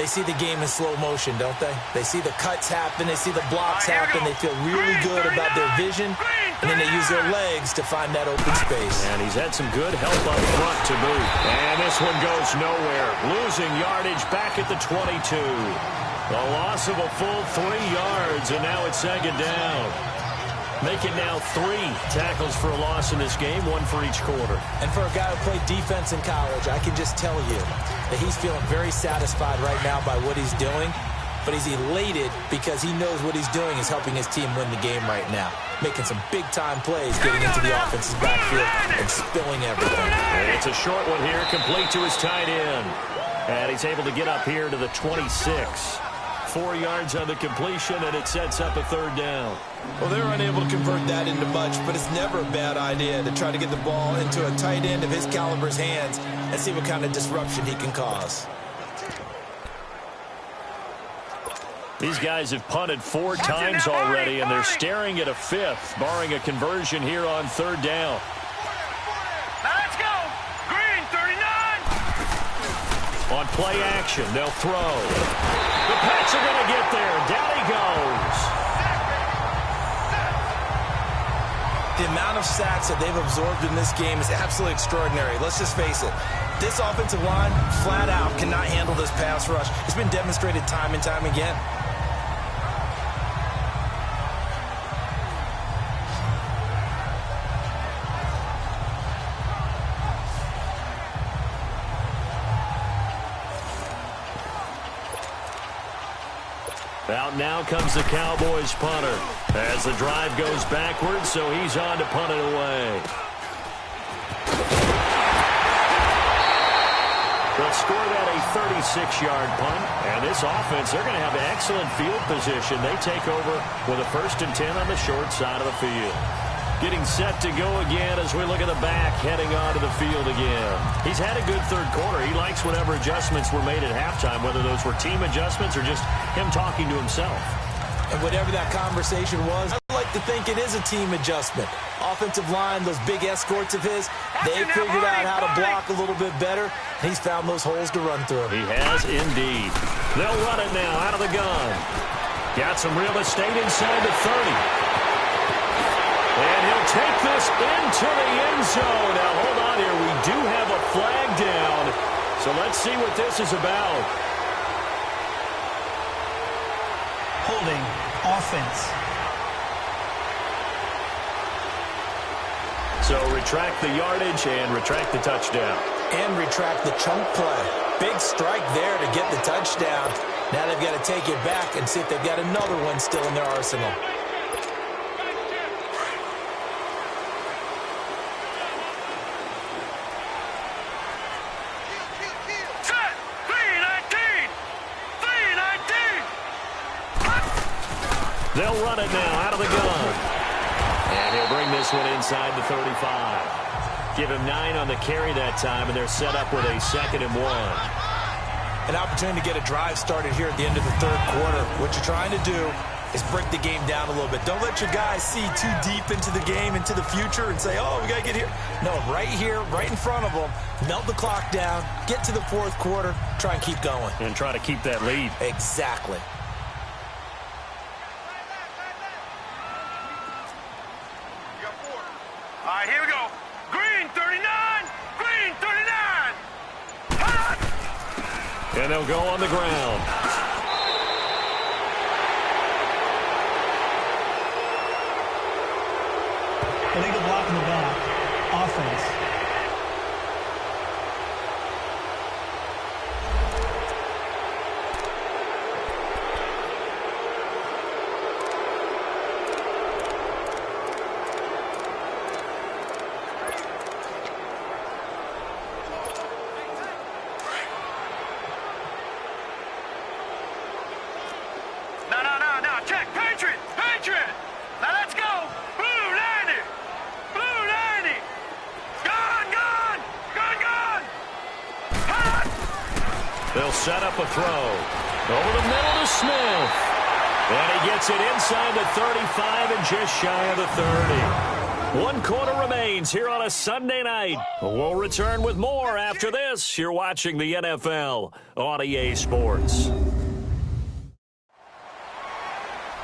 They see the game in slow motion, don't they? They see the cuts happen, they see the blocks happen, they feel really good about their vision, and then they use their legs to find that open space. And he's had some good help up front to boot. And this one goes nowhere. Losing yardage back at the 22. A loss of a full 3 yards, and now it's second down. Make it now 3 tackles for a loss in this game, 1 for each quarter. And for a guy who played defense in college, I can just tell you that he's feeling very satisfied right now by what he's doing, but he's elated because he knows what he's doing is helping his team win the game right now. Making some big-time plays, getting into the offense's backfield and spilling everything. And it's a short one here, complete to his tight end. And he's able to get up here to the 26. 4 yards on the completion, and it sets up a third down. Well, they're unable to convert that into much, but it's never a bad idea to try to get the ball into a tight end of his caliber's hands and see what kind of disruption he can cause. These guys have punted 4 times already, and they're staring at a 5th, barring a conversion here on third down. Now let's go. Green, 39. On play action, they'll throw. The Pats are going to get there. Down he goes. The amount of sacks that they've absorbed in this game is absolutely extraordinary. Let's just face it. This offensive line, flat out, cannot handle this pass rush. It's been demonstrated time and time again. Out now comes the Cowboys punter as the drive goes backwards, so he's on to punt it away. They'll score that a 36-yard punt, and this offense, they're going to have excellent field position. They take over with a 1st and 10 on the short side of the field. Getting set to go again as we look at the back heading onto the field again. He's had a good third quarter. He likes whatever adjustments were made at halftime, whether those were team adjustments or just him talking to himself. And whatever that conversation was, I like to think it is a team adjustment. Offensive line, those big escorts of his, they figured out how to block a little bit better, and he's found those holes to run through. He has indeed. They'll run it now out of the gun. Got some real estate inside the 30. And he'll take this into the end zone. Now, hold on here. We do have a flag down. So let's see what this is about. Holding offense. So retract the yardage and retract the touchdown. And retract the chunk play. Big strike there to get the touchdown. Now they've got to take it back and see if they've got another one still in their arsenal. They'll run it now out of the gun. And he'll bring this one inside the 35. Give him 9 on the carry that time, and they're set up with a 2nd and 1. An opportunity to get a drive started here at the end of the third quarter. What you're trying to do is break the game down a little bit. Don't let your guys see too deep into the game, into the future, and say, oh, we got to get here. No, right here, right in front of them. Melt the clock down, get to the fourth quarter, try and keep going. And try to keep that lead. Exactly. All right, here we go. Green, 39. Green, 39. And they'll go on the ground. Illegal block in the back. Offense. No, check. Patriot. Now let's go. Blue 90. Blue 90. Gone. They'll set up a throw. Over the middle to Smith. And he gets it inside the 35 and just shy of the 30. One quarter remains here on a Sunday night. We'll return with more after this. You're watching the NFL on EA Sports.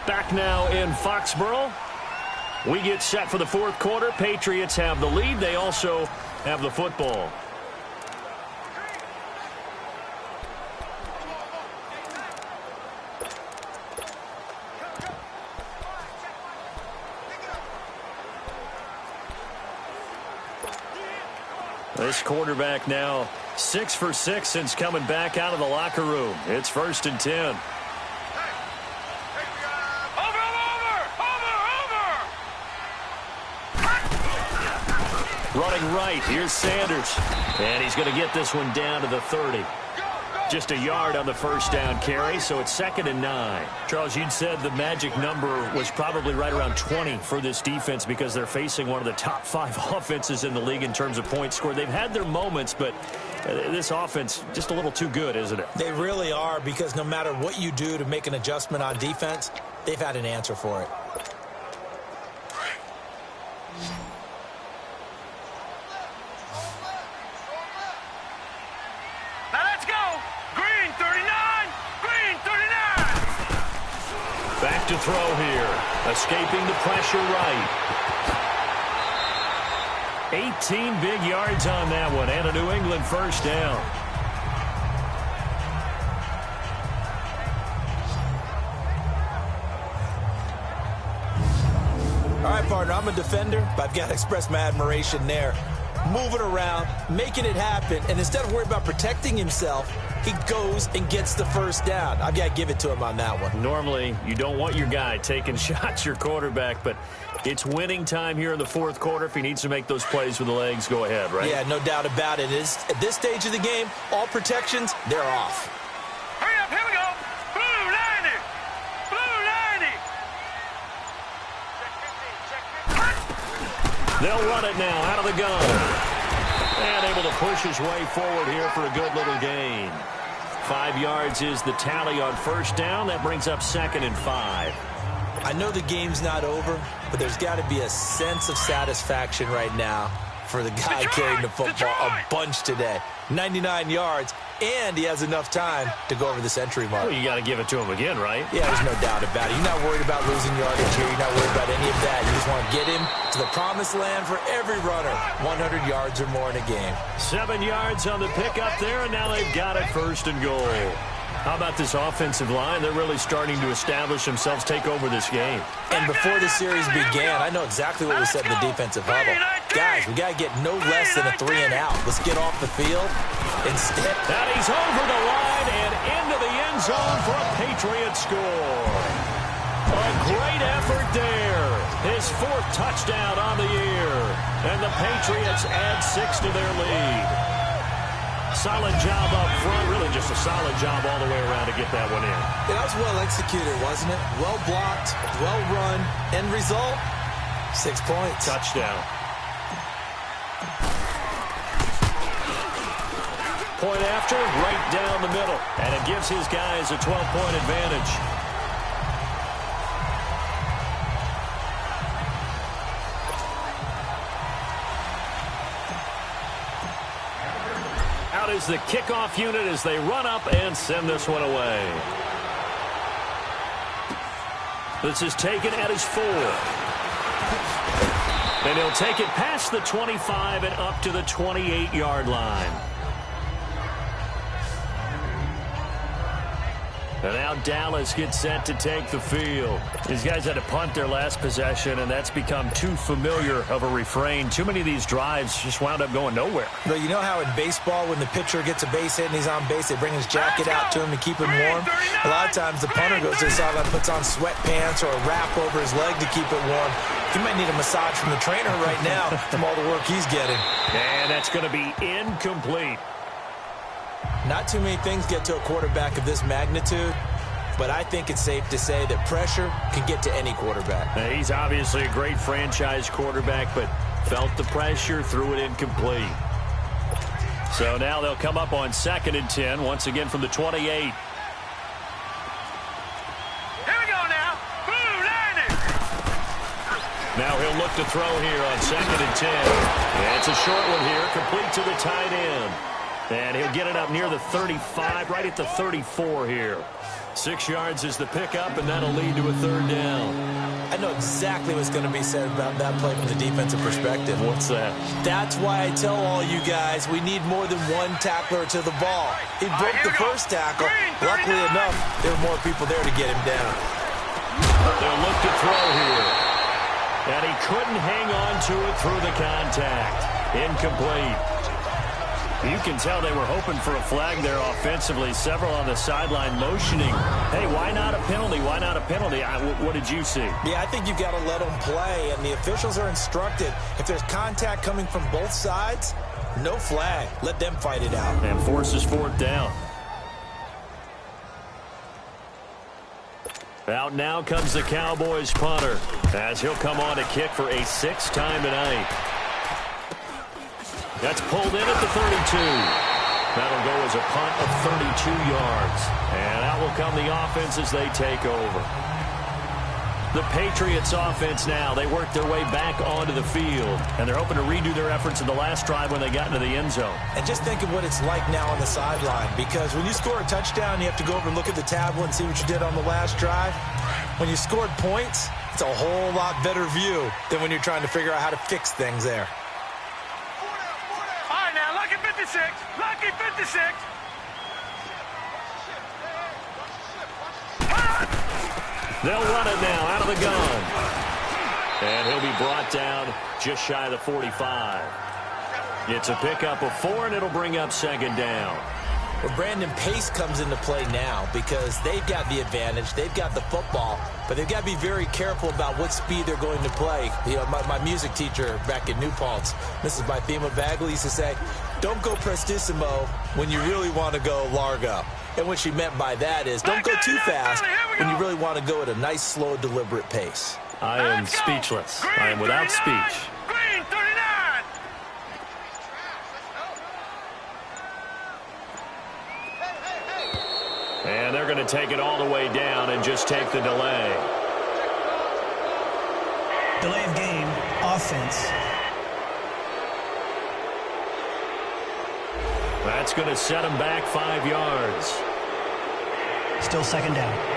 Back now in Foxborough. We get set for the fourth quarter. Patriots have the lead. They also have the football. This quarterback now 6 for 6 since coming back out of the locker room. It's 1st and 10. Running right, here's Sanders. And he's going to get this one down to the 30. Just a yard on the first down carry, so it's 2nd and 9. Charles, you'd said the magic number was probably right around 20 for this defense because they're facing one of the top 5 offenses in the league in terms of points scored. They've had their moments, but this offense just a little too good, isn't it? They really are, because no matter what you do to make an adjustment on defense, they've had an answer for it. Back to throw here. Escaping the pressure right. 18 big yards on that one, and a New England first down. All right, partner, I'm a defender, but I've got to express my admiration there. Moving around, making it happen, and instead of worrying about protecting himself, he goes and gets the first down. I've got to give it to him on that one. Normally, you don't want your guy taking shots, your quarterback, but it's winning time here in the fourth quarter. If he needs to make those plays with the legs, go ahead, right? Yeah, no doubt about it. At this stage of the game, all protections, they're off. Hurry up, here we go. Blue 90. Blue 90. They'll run it now out of the gun. And able to push his way forward here for a good little gain. 5 yards is the tally on first down. That brings up 2nd and 5. I know the game's not over, but there's got to be a sense of satisfaction right now for the guy carrying the football a bunch today. 99 yards, and he has enough time to go over the century mark. Well, you got to give it to him again, right? Yeah, there's no doubt about it. You're not worried about losing yardage here. You're not worried about any of that. You just want to get him to the promised land for every runner. 100 yards or more in a game. 7 yards on the pickup there, and now they've got it 1st and goal. How about this offensive line? They're really starting to establish themselves, take over this game. And before the series began, I know exactly what we said in the defensive huddle. Guys, we got to get no less than a 3 and out. Let's get off the field instead. And he's over the line and into the end zone for a Patriot score. A great effort there. His 4th touchdown on the year. And the Patriots add 6 to their lead. Solid job up front. Really just a solid job all the way around to get that one in. Yeah, that was well executed, wasn't it? Well blocked, well run. End result, 6 points. Touchdown. Point after, right down the middle. And it gives his guys a 12-point advantage. Out is the kickoff unit as they run up and send this one away. This is taken at his 4. And he'll take it past the 25 and up to the 28-yard line. And now Dallas gets set to take the field. These guys had to punt their last possession, and that's become too familiar of a refrain. Too many of these drives just wound up going nowhere. But you know how in baseball, when the pitcher gets a base hit and he's on base, they bring his jacket out to him to keep him warm? A lot of times the punter goes to the sideline, puts on sweatpants or a wrap over his leg to keep it warm. He might need a massage from the trainer right now from all the work he's getting. And that's going to be incomplete. Not too many things get to a quarterback of this magnitude, but I think it's safe to say that pressure can get to any quarterback. He's obviously a great franchise quarterback, but felt the pressure, threw it incomplete. So now they'll come up on 2nd and 10, once again from the 28. Here we go now. Blue 90. Now he'll look to throw here on 2nd and 10. And it's a short one here, complete to the tight end. And he'll get it up near the 35, right at the 34 here. 6 yards is the pickup, and that'll lead to a 3rd down. I know exactly what's going to be said about that play from the defensive perspective. What's that? That's why I tell all you guys we need more than one tackler to the ball. He broke the first tackle. Luckily enough, there were more people there to get him down. They'll look to throw here. And he couldn't hang on to it through the contact. Incomplete. You can tell they were hoping for a flag there offensively. Several on the sideline motioning. Hey, why not a penalty? Why not a penalty? What did you see? Yeah, I think you've got to let them play, and the officials are instructed. If there's contact coming from both sides, no flag. Let them fight it out. And forces 4th down. Out now comes the Cowboys punter, as he'll come on to kick for a 6th time tonight. That's pulled in at the 32. That'll go as a punt of 32 yards. And out will come the offense as they take over. The Patriots offense now. They work their way back onto the field. And they're hoping to redo their efforts in the last drive when they got into the end zone. And just think of what it's like now on the sideline. Because when you score a touchdown, you have to go over and look at the tablet and see what you did on the last drive. When you scored points, it's a whole lot better view than when you're trying to figure out how to fix things there. All right, now, lucky 56. Lucky 56. They'll run it now out of the gun. And he'll be brought down just shy of the 45. It's a pickup of 4, and it'll bring up 2nd down. Well, Brandon, pace comes into play now because they've got the advantage. They've got the football, but they've got to be very careful about what speed they're going to play. You know, my music teacher back in New Paltz, Mrs. Bythema Bagley, used to say, don't go prestissimo when you really want to go largo. And what she meant by that is don't go too fast when you really want to go at a nice, slow, deliberate pace. I am speechless. I am without speech. Green 39. And they're going to take it all the way down and just take the delay. Delay of game, offense. That's going to set him back 5 yards. Still 2nd down.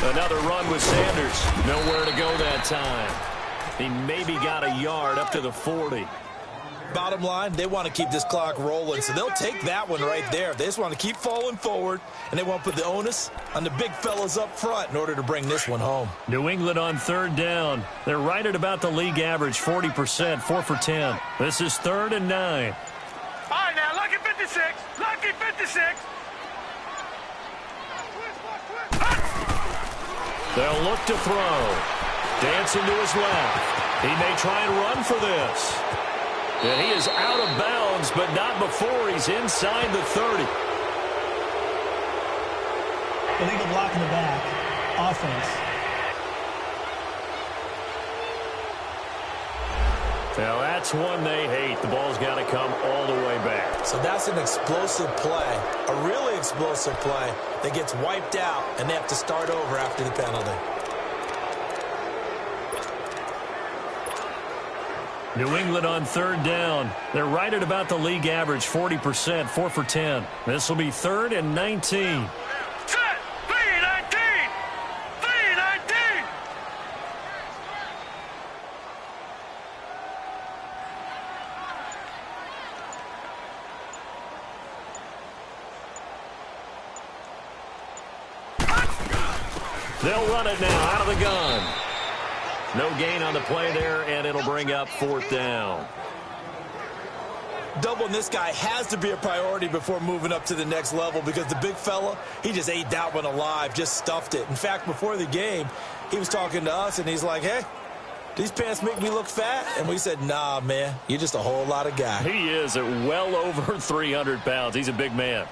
Another run with Sanders. Nowhere to go that time. He maybe got a yard up to the 40. Bottom line, they want to keep this clock rolling, so they'll take that one right there. They just want to keep falling forward, and they want to put the onus on the big fellas up front in order to bring this one home. New England on 3rd down. They're right at about the league average, 40%, 4 for 10. This is 3rd and 9. All right, now, lucky 56. Lucky 56. They'll look to throw. Dancing to his left. He may try and run for this. And he is out of bounds, but not before he's inside the 30. Illegal block in the back. Offense. Now that's one they hate. The ball's got to come all the way back. So that's an explosive play, a really explosive play that gets wiped out, and they have to start over after the penalty. New England on 3rd down. They're right at about the league average, 40%, 4 for 10. This will be 3rd and 19. They'll run it now out of the gun. No gain on the play there, and it'll bring up 4th down. Doubling this guy has to be a priority before moving up to the next level because the big fella, he just ate that one alive, just stuffed it. In fact, before the game, he was talking to us, and he's like, hey, these pants make me look fat? And we said, nah, man, you're just a whole lot of guy. He is at well over 300 pounds. He's a big man.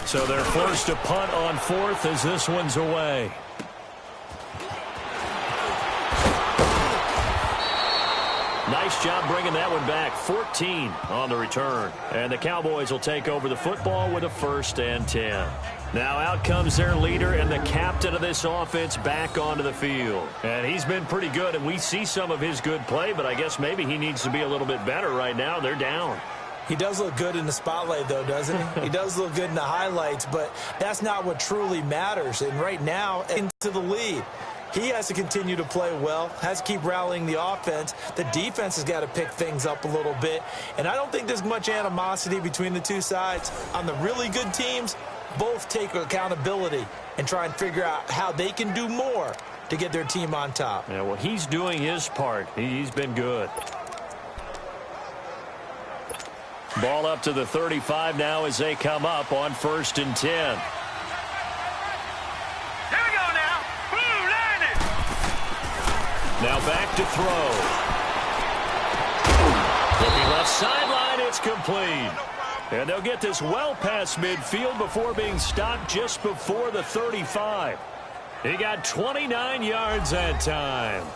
So they're forced to punt on fourth as this one's away. Nice job bringing that one back. 14 on the return. And the Cowboys will take over the football with a 1st and 10. Now out comes their leader and the captain of this offense back onto the field. And he's been pretty good, and we see some of his good play, but I guess maybe he needs to be a little bit better right now. They're down. He does look good in the spotlight, though, doesn't he? He does look good in the highlights, but that's not what truly matters. And right now, into the lead. He has to continue to play well, has to keep rallying the offense. The defense has got to pick things up a little bit. And I don't think there's much animosity between the two sides. On the really good teams, both take accountability and try and figure out how they can do more to get their team on top. Yeah, well, he's doing his part. He's been good. Ball up to the 35 now as they come up on 1st and 10. Now back to throw. Looking left sideline, it's complete. And they'll get this well past midfield before being stopped just before the 35. He got 29 yards that time.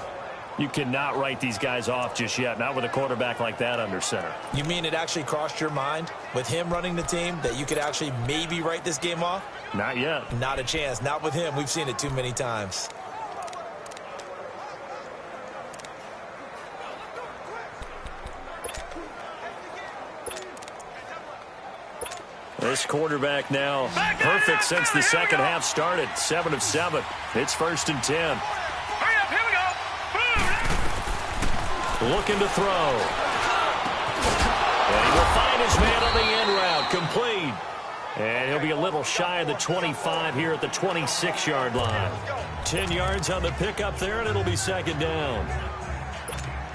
You cannot write these guys off just yet, not with a quarterback like that under center. You mean it actually crossed your mind with him running the team that you could actually maybe write this game off? Not yet. Not a chance. Not with him. We've seen it too many times. This quarterback now perfect since the second half started. 7 of 7. It's 1st and 10. Hurry up, here we go. Looking to throw. And he will find his man on the end route. Complete. And he'll be a little shy of the 25 here at the 26-yard line. 10 yards on the pickup there, and it'll be 2nd down.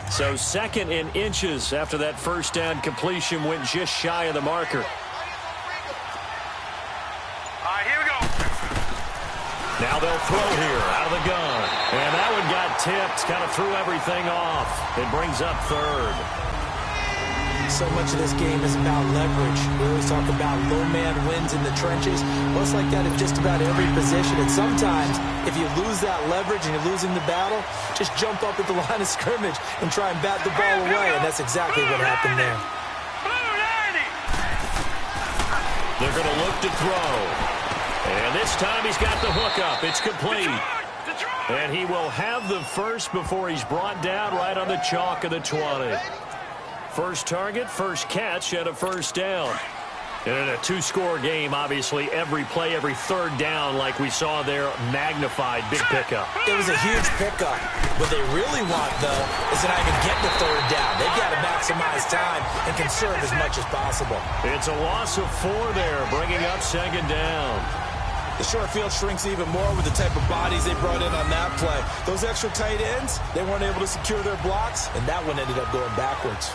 So 2nd in inches after that 1st down completion went just shy of the marker. Now they'll throw here out of the gun. And that one got tipped, kind of threw everything off. It brings up 3rd. So much of this game is about leverage. We always talk about low man wins in the trenches. Well, it's like that in just about every position. And sometimes, if you lose that leverage and you're losing the battle, just jump up at the line of scrimmage and try and bat the ball away. And that's exactly what happened there. They're going to look to throw. And this time he's got the hook up. It's complete. And he will have the first before he's brought down right on the chalk of the 20. First target, first catch, and a 1st down. And in a 2-score game, obviously, every play, every 3rd down, like we saw there, magnified, big pickup. It was a huge pickup. What they really want, though, is to not even get the 3rd down. They've got to maximize time and conserve as much as possible. It's a loss of 4 there, bringing up 2nd down. The short field shrinks even more with the type of bodies they brought in on that play. Those extra tight ends, they weren't able to secure their blocks, and that one ended up going backwards.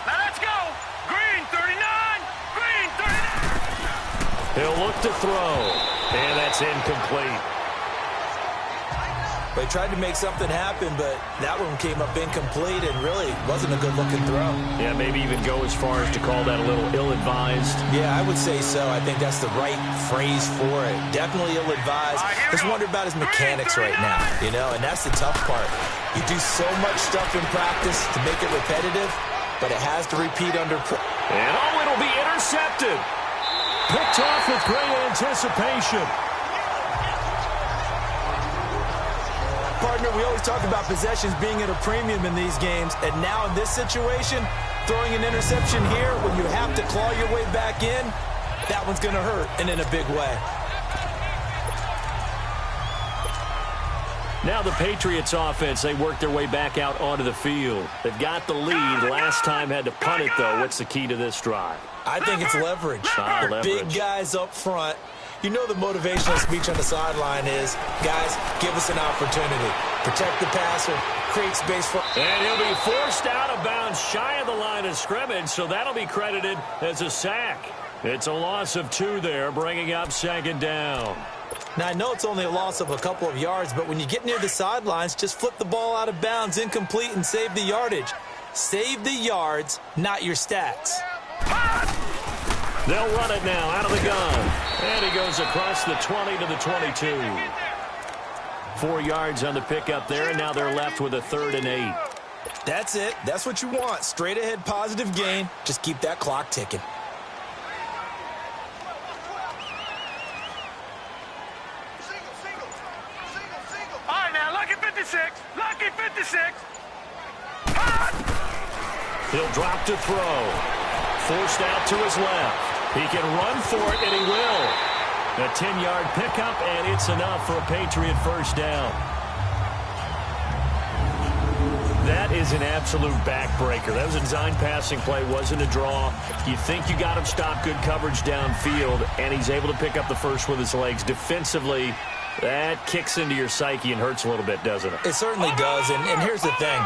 Now let's go. Green 39. Green 39. He'll look to throw. And that's incomplete. They tried to make something happen, but that one came up incomplete and really wasn't a good-looking throw. Yeah, maybe even go as far as to call that a little ill-advised. Yeah, I would say so. I think that's the right phrase for it. Definitely ill-advised. Just wonder about his mechanics right now, you know, and that's the tough part. You do so much stuff in practice to make it repetitive, but it has to repeat under pressure. And oh, it'll be intercepted. Picked off with great anticipation. Partner, we always talk about possessions being at a premium in these games, and now in this situation, throwing an interception here when you have to claw your way back in, that one's going to hurt, and in a big way. Now the Patriots offense, they work their way back out onto the field. They've got the lead. Last time had to punt it, though. What's the key to this drive? I think it's leverage. Leverage. Big guys up front. You know the motivational speech on the sideline is, guys, give us an opportunity. Protect the passer, create space for... And he'll be forced out of bounds shy of the line of scrimmage, so that'll be credited as a sack. It's a loss of 2 there, bringing up 2nd down. Now, I know it's only a loss of a couple of yards, but when you get near the sidelines, just flip the ball out of bounds, incomplete, and save the yardage. Save the yards, not your stats. They'll run it now out of the gun. And he goes across the 20 to the 22. 4 yards on the pickup there, and now they're left with a 3rd and 8. That's it. That's what you want. Straight ahead, positive gain. Just keep that clock ticking. All right, now, lucky 56. Lucky 56. He'll drop to throw. Forced out to his left. He can run for it, and he will. A 10-yard pickup, and it's enough for a Patriot first down. That is an absolute backbreaker. That was a design passing play, wasn't a draw. You think you got him stopped, good coverage downfield, and he's able to pick up the first with his legs. Defensively, that kicks into your psyche and hurts a little bit, doesn't it? It certainly does, and here's the thing.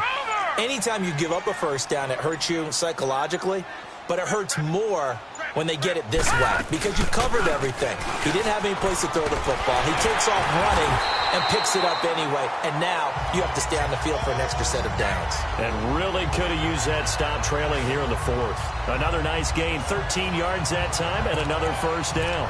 Anytime you give up a first down, it hurts you psychologically, but it hurts more when they get it this way because you covered everything. He didn't have any place to throw the football. He takes off running and picks it up anyway, and now you have to stay on the field for an extra set of downs. And really could have used that stop trailing here in the 4th. Another nice gain, 13 yards that time, and another first down.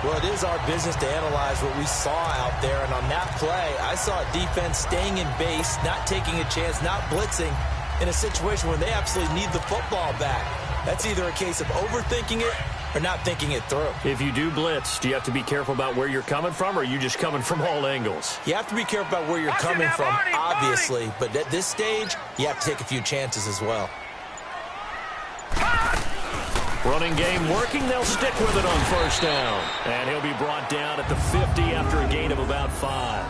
Well, it is our business to analyze what we saw out there, and on that play, I saw a defense staying in base, not taking a chance, not blitzing in a situation where they absolutely need the football back. That's either a case of overthinking it or not thinking it through. If you do blitz, do you have to be careful about where you're coming from, or are you just coming from all angles? You have to be careful about where you're coming from, obviously, but at this stage, you have to take a few chances as well. Running game working. They'll stick with it on first down. And he'll be brought down at the 50 after a gain of about 5.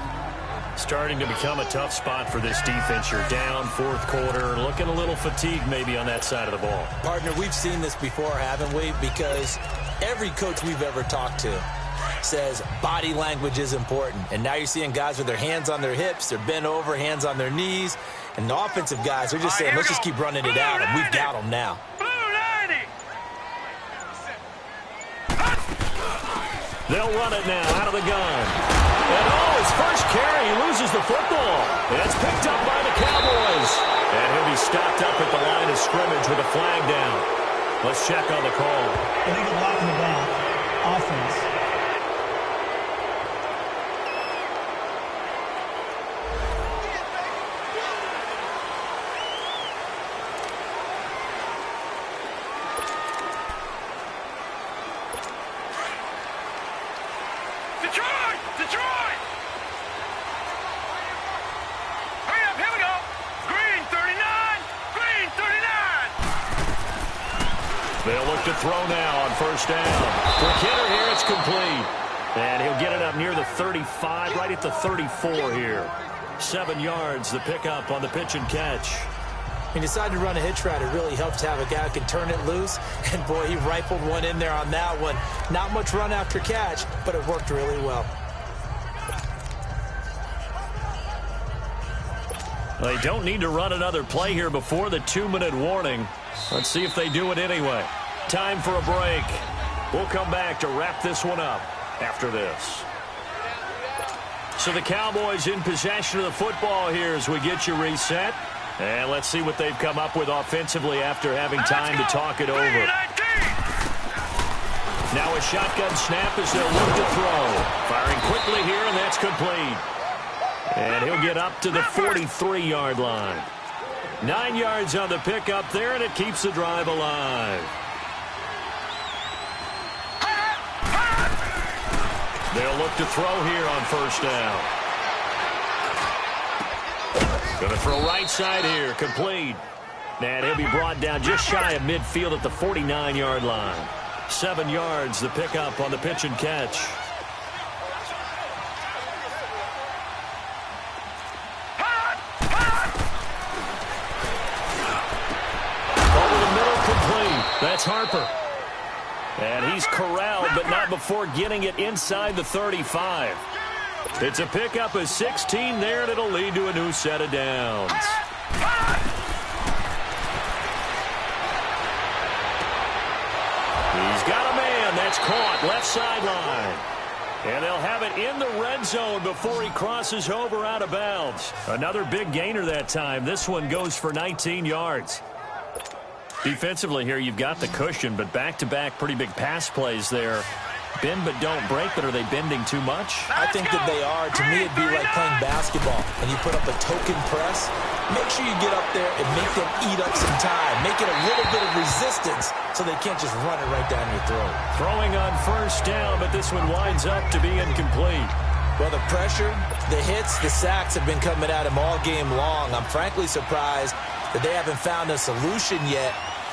Starting to become a tough spot for this defense. You're down 4th quarter, looking a little fatigued maybe on that side of the ball. Partner, we've seen this before, haven't we? Because every coach we've ever talked to says body language is important. And now you're seeing guys with their hands on their hips, they're bent over, hands on their knees. And the offensive guys are just saying, let's just keep running it out, and we've got them now. They'll run it now out of the gun. And his first carry, he loses the football. It's picked up by the Cowboys. And he'll be stopped up at the line of scrimmage with a flag down. Let's check on the call. Illegal block in the back. Offense. Detroit! Hurry up, here we go. Green 39. Green 39. They'll look to throw now on first down. For Kidder here, it's complete. And he'll get it up near the 35, right at the 34 here. 7 yards, the pickup on the pitch and catch. He decided to run a hitch route. It really helps to have a guy who can turn it loose. And, boy, he rifled one in there on that one. Not much run after catch, but it worked really well. They don't need to run another play here before the 2-minute warning. Let's see if they do it anyway. Time for a break. We'll come back to wrap this one up after this. So the Cowboys in possession of the football here as we get you reset. And let's see what they've come up with offensively after having time to talk it over. Now a shotgun snap as they'll look to throw. Firing quickly here, and that's complete. And he'll get up to the 43-yard line. 9 yards on the pickup there, and it keeps the drive alive. They'll look to throw here on first down. Going to throw right side here, complete. And he'll be brought down just shy of midfield at the 49-yard line. 7 yards, the pickup on the pitch and catch. it's Harper. And he's corralled, but not before getting it inside the 35. It's a pickup of 16 there, and it'll lead to a new set of downs. He's got a man. That's caught left sideline. And they'll have it in the red zone before he crosses over out of bounds. Another big gainer that time. This one goes for 19 yards. Defensively here, you've got the cushion, but back-to-back pretty big pass plays there. Bend but don't break, but are they bending too much? I think that they are. To me, it'd be like playing basketball. And you put up a token press, make sure you get up there and make them eat up some time. Make it a little bit of resistance so they can't just run it right down your throat. Throwing on first down, but this one winds up to be incomplete. Well, the pressure, the hits, the sacks have been coming at him all game long. I'm frankly surprised that they haven't found a solution yet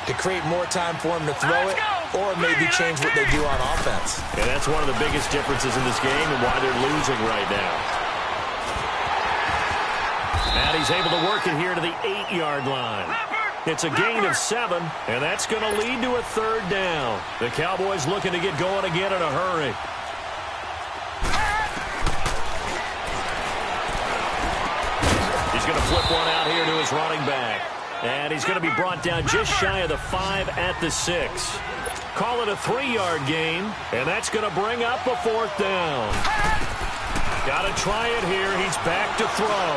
to create more time for him to throw it or maybe change what they do on offense. And that's one of the biggest differences in this game and why they're losing right now. And he's able to work it here to the 8-yard line. It's a gain of 7, and that's going to lead to a third down. The Cowboys looking to get going again in a hurry. He's going to flip one out here to his running back. And he's going to be brought down just shy of the 5 at the 6. Call it a 3-yard gain, and that's going to bring up a 4th down. Got to try it here. He's back to throw.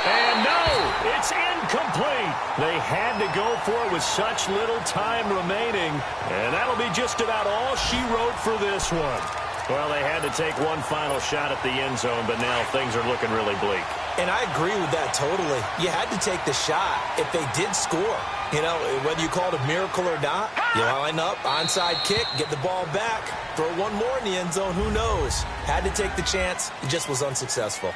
And no, it's incomplete. They had to go for it with such little time remaining, and that'll be just about all she wrote for this one. Well, they had to take one final shot at the end zone, but now things are looking really bleak. And I agree with that totally. You had to take the shot if they did score. You know, whether you call it a miracle or not, you line up, onside kick, get the ball back, throw one more in the end zone, who knows? Had to take the chance. It just was unsuccessful.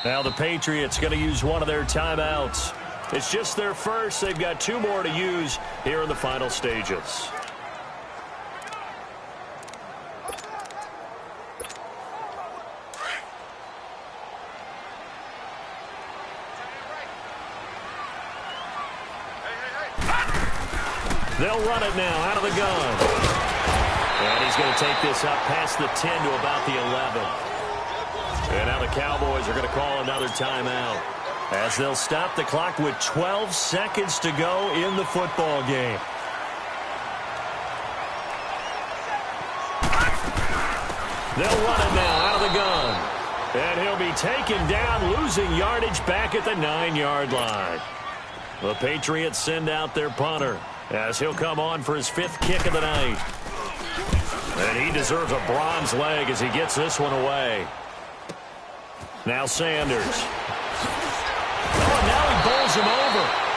Now the Patriots going to use one of their timeouts. It's just their first. They've got 2 more to use here in the final stages. They'll run it now out of the gun. And he's going to take this up past the 10 to about the 11. And now the Cowboys are going to call another timeout as they'll stop the clock with 12 seconds to go in the football game. They'll run it now out of the gun. And he'll be taken down, losing yardage back at the 9-yard line. The Patriots send out their punter as he'll come on for his 5th kick of the night. And he deserves a bronze leg as he gets this one away. Now Sanders. Oh, now he bowls him over.